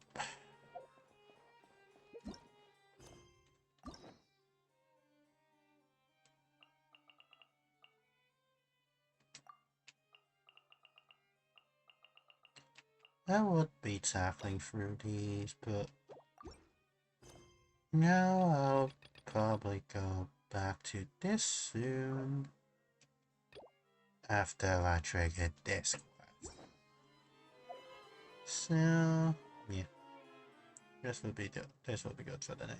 I would be tackling through these, but now I'll probably go back to this soon after I trigger this quest. So yeah, this will be good for the night.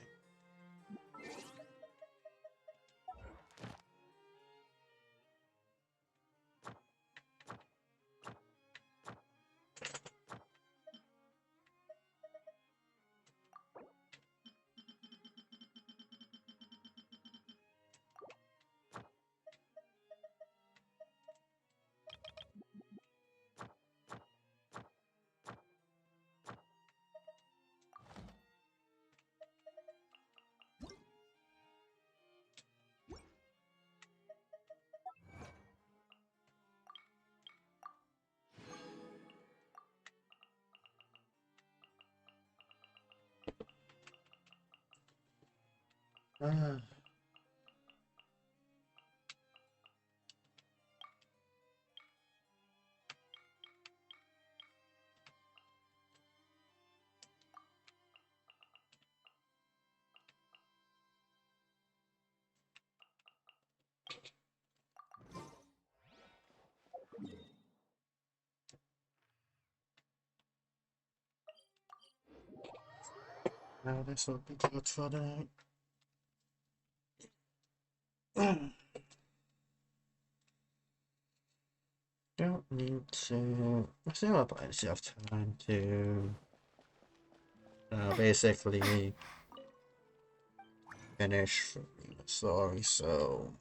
Now this will be good for the night. Don't need to. I still have plenty of time to basically finish the story, so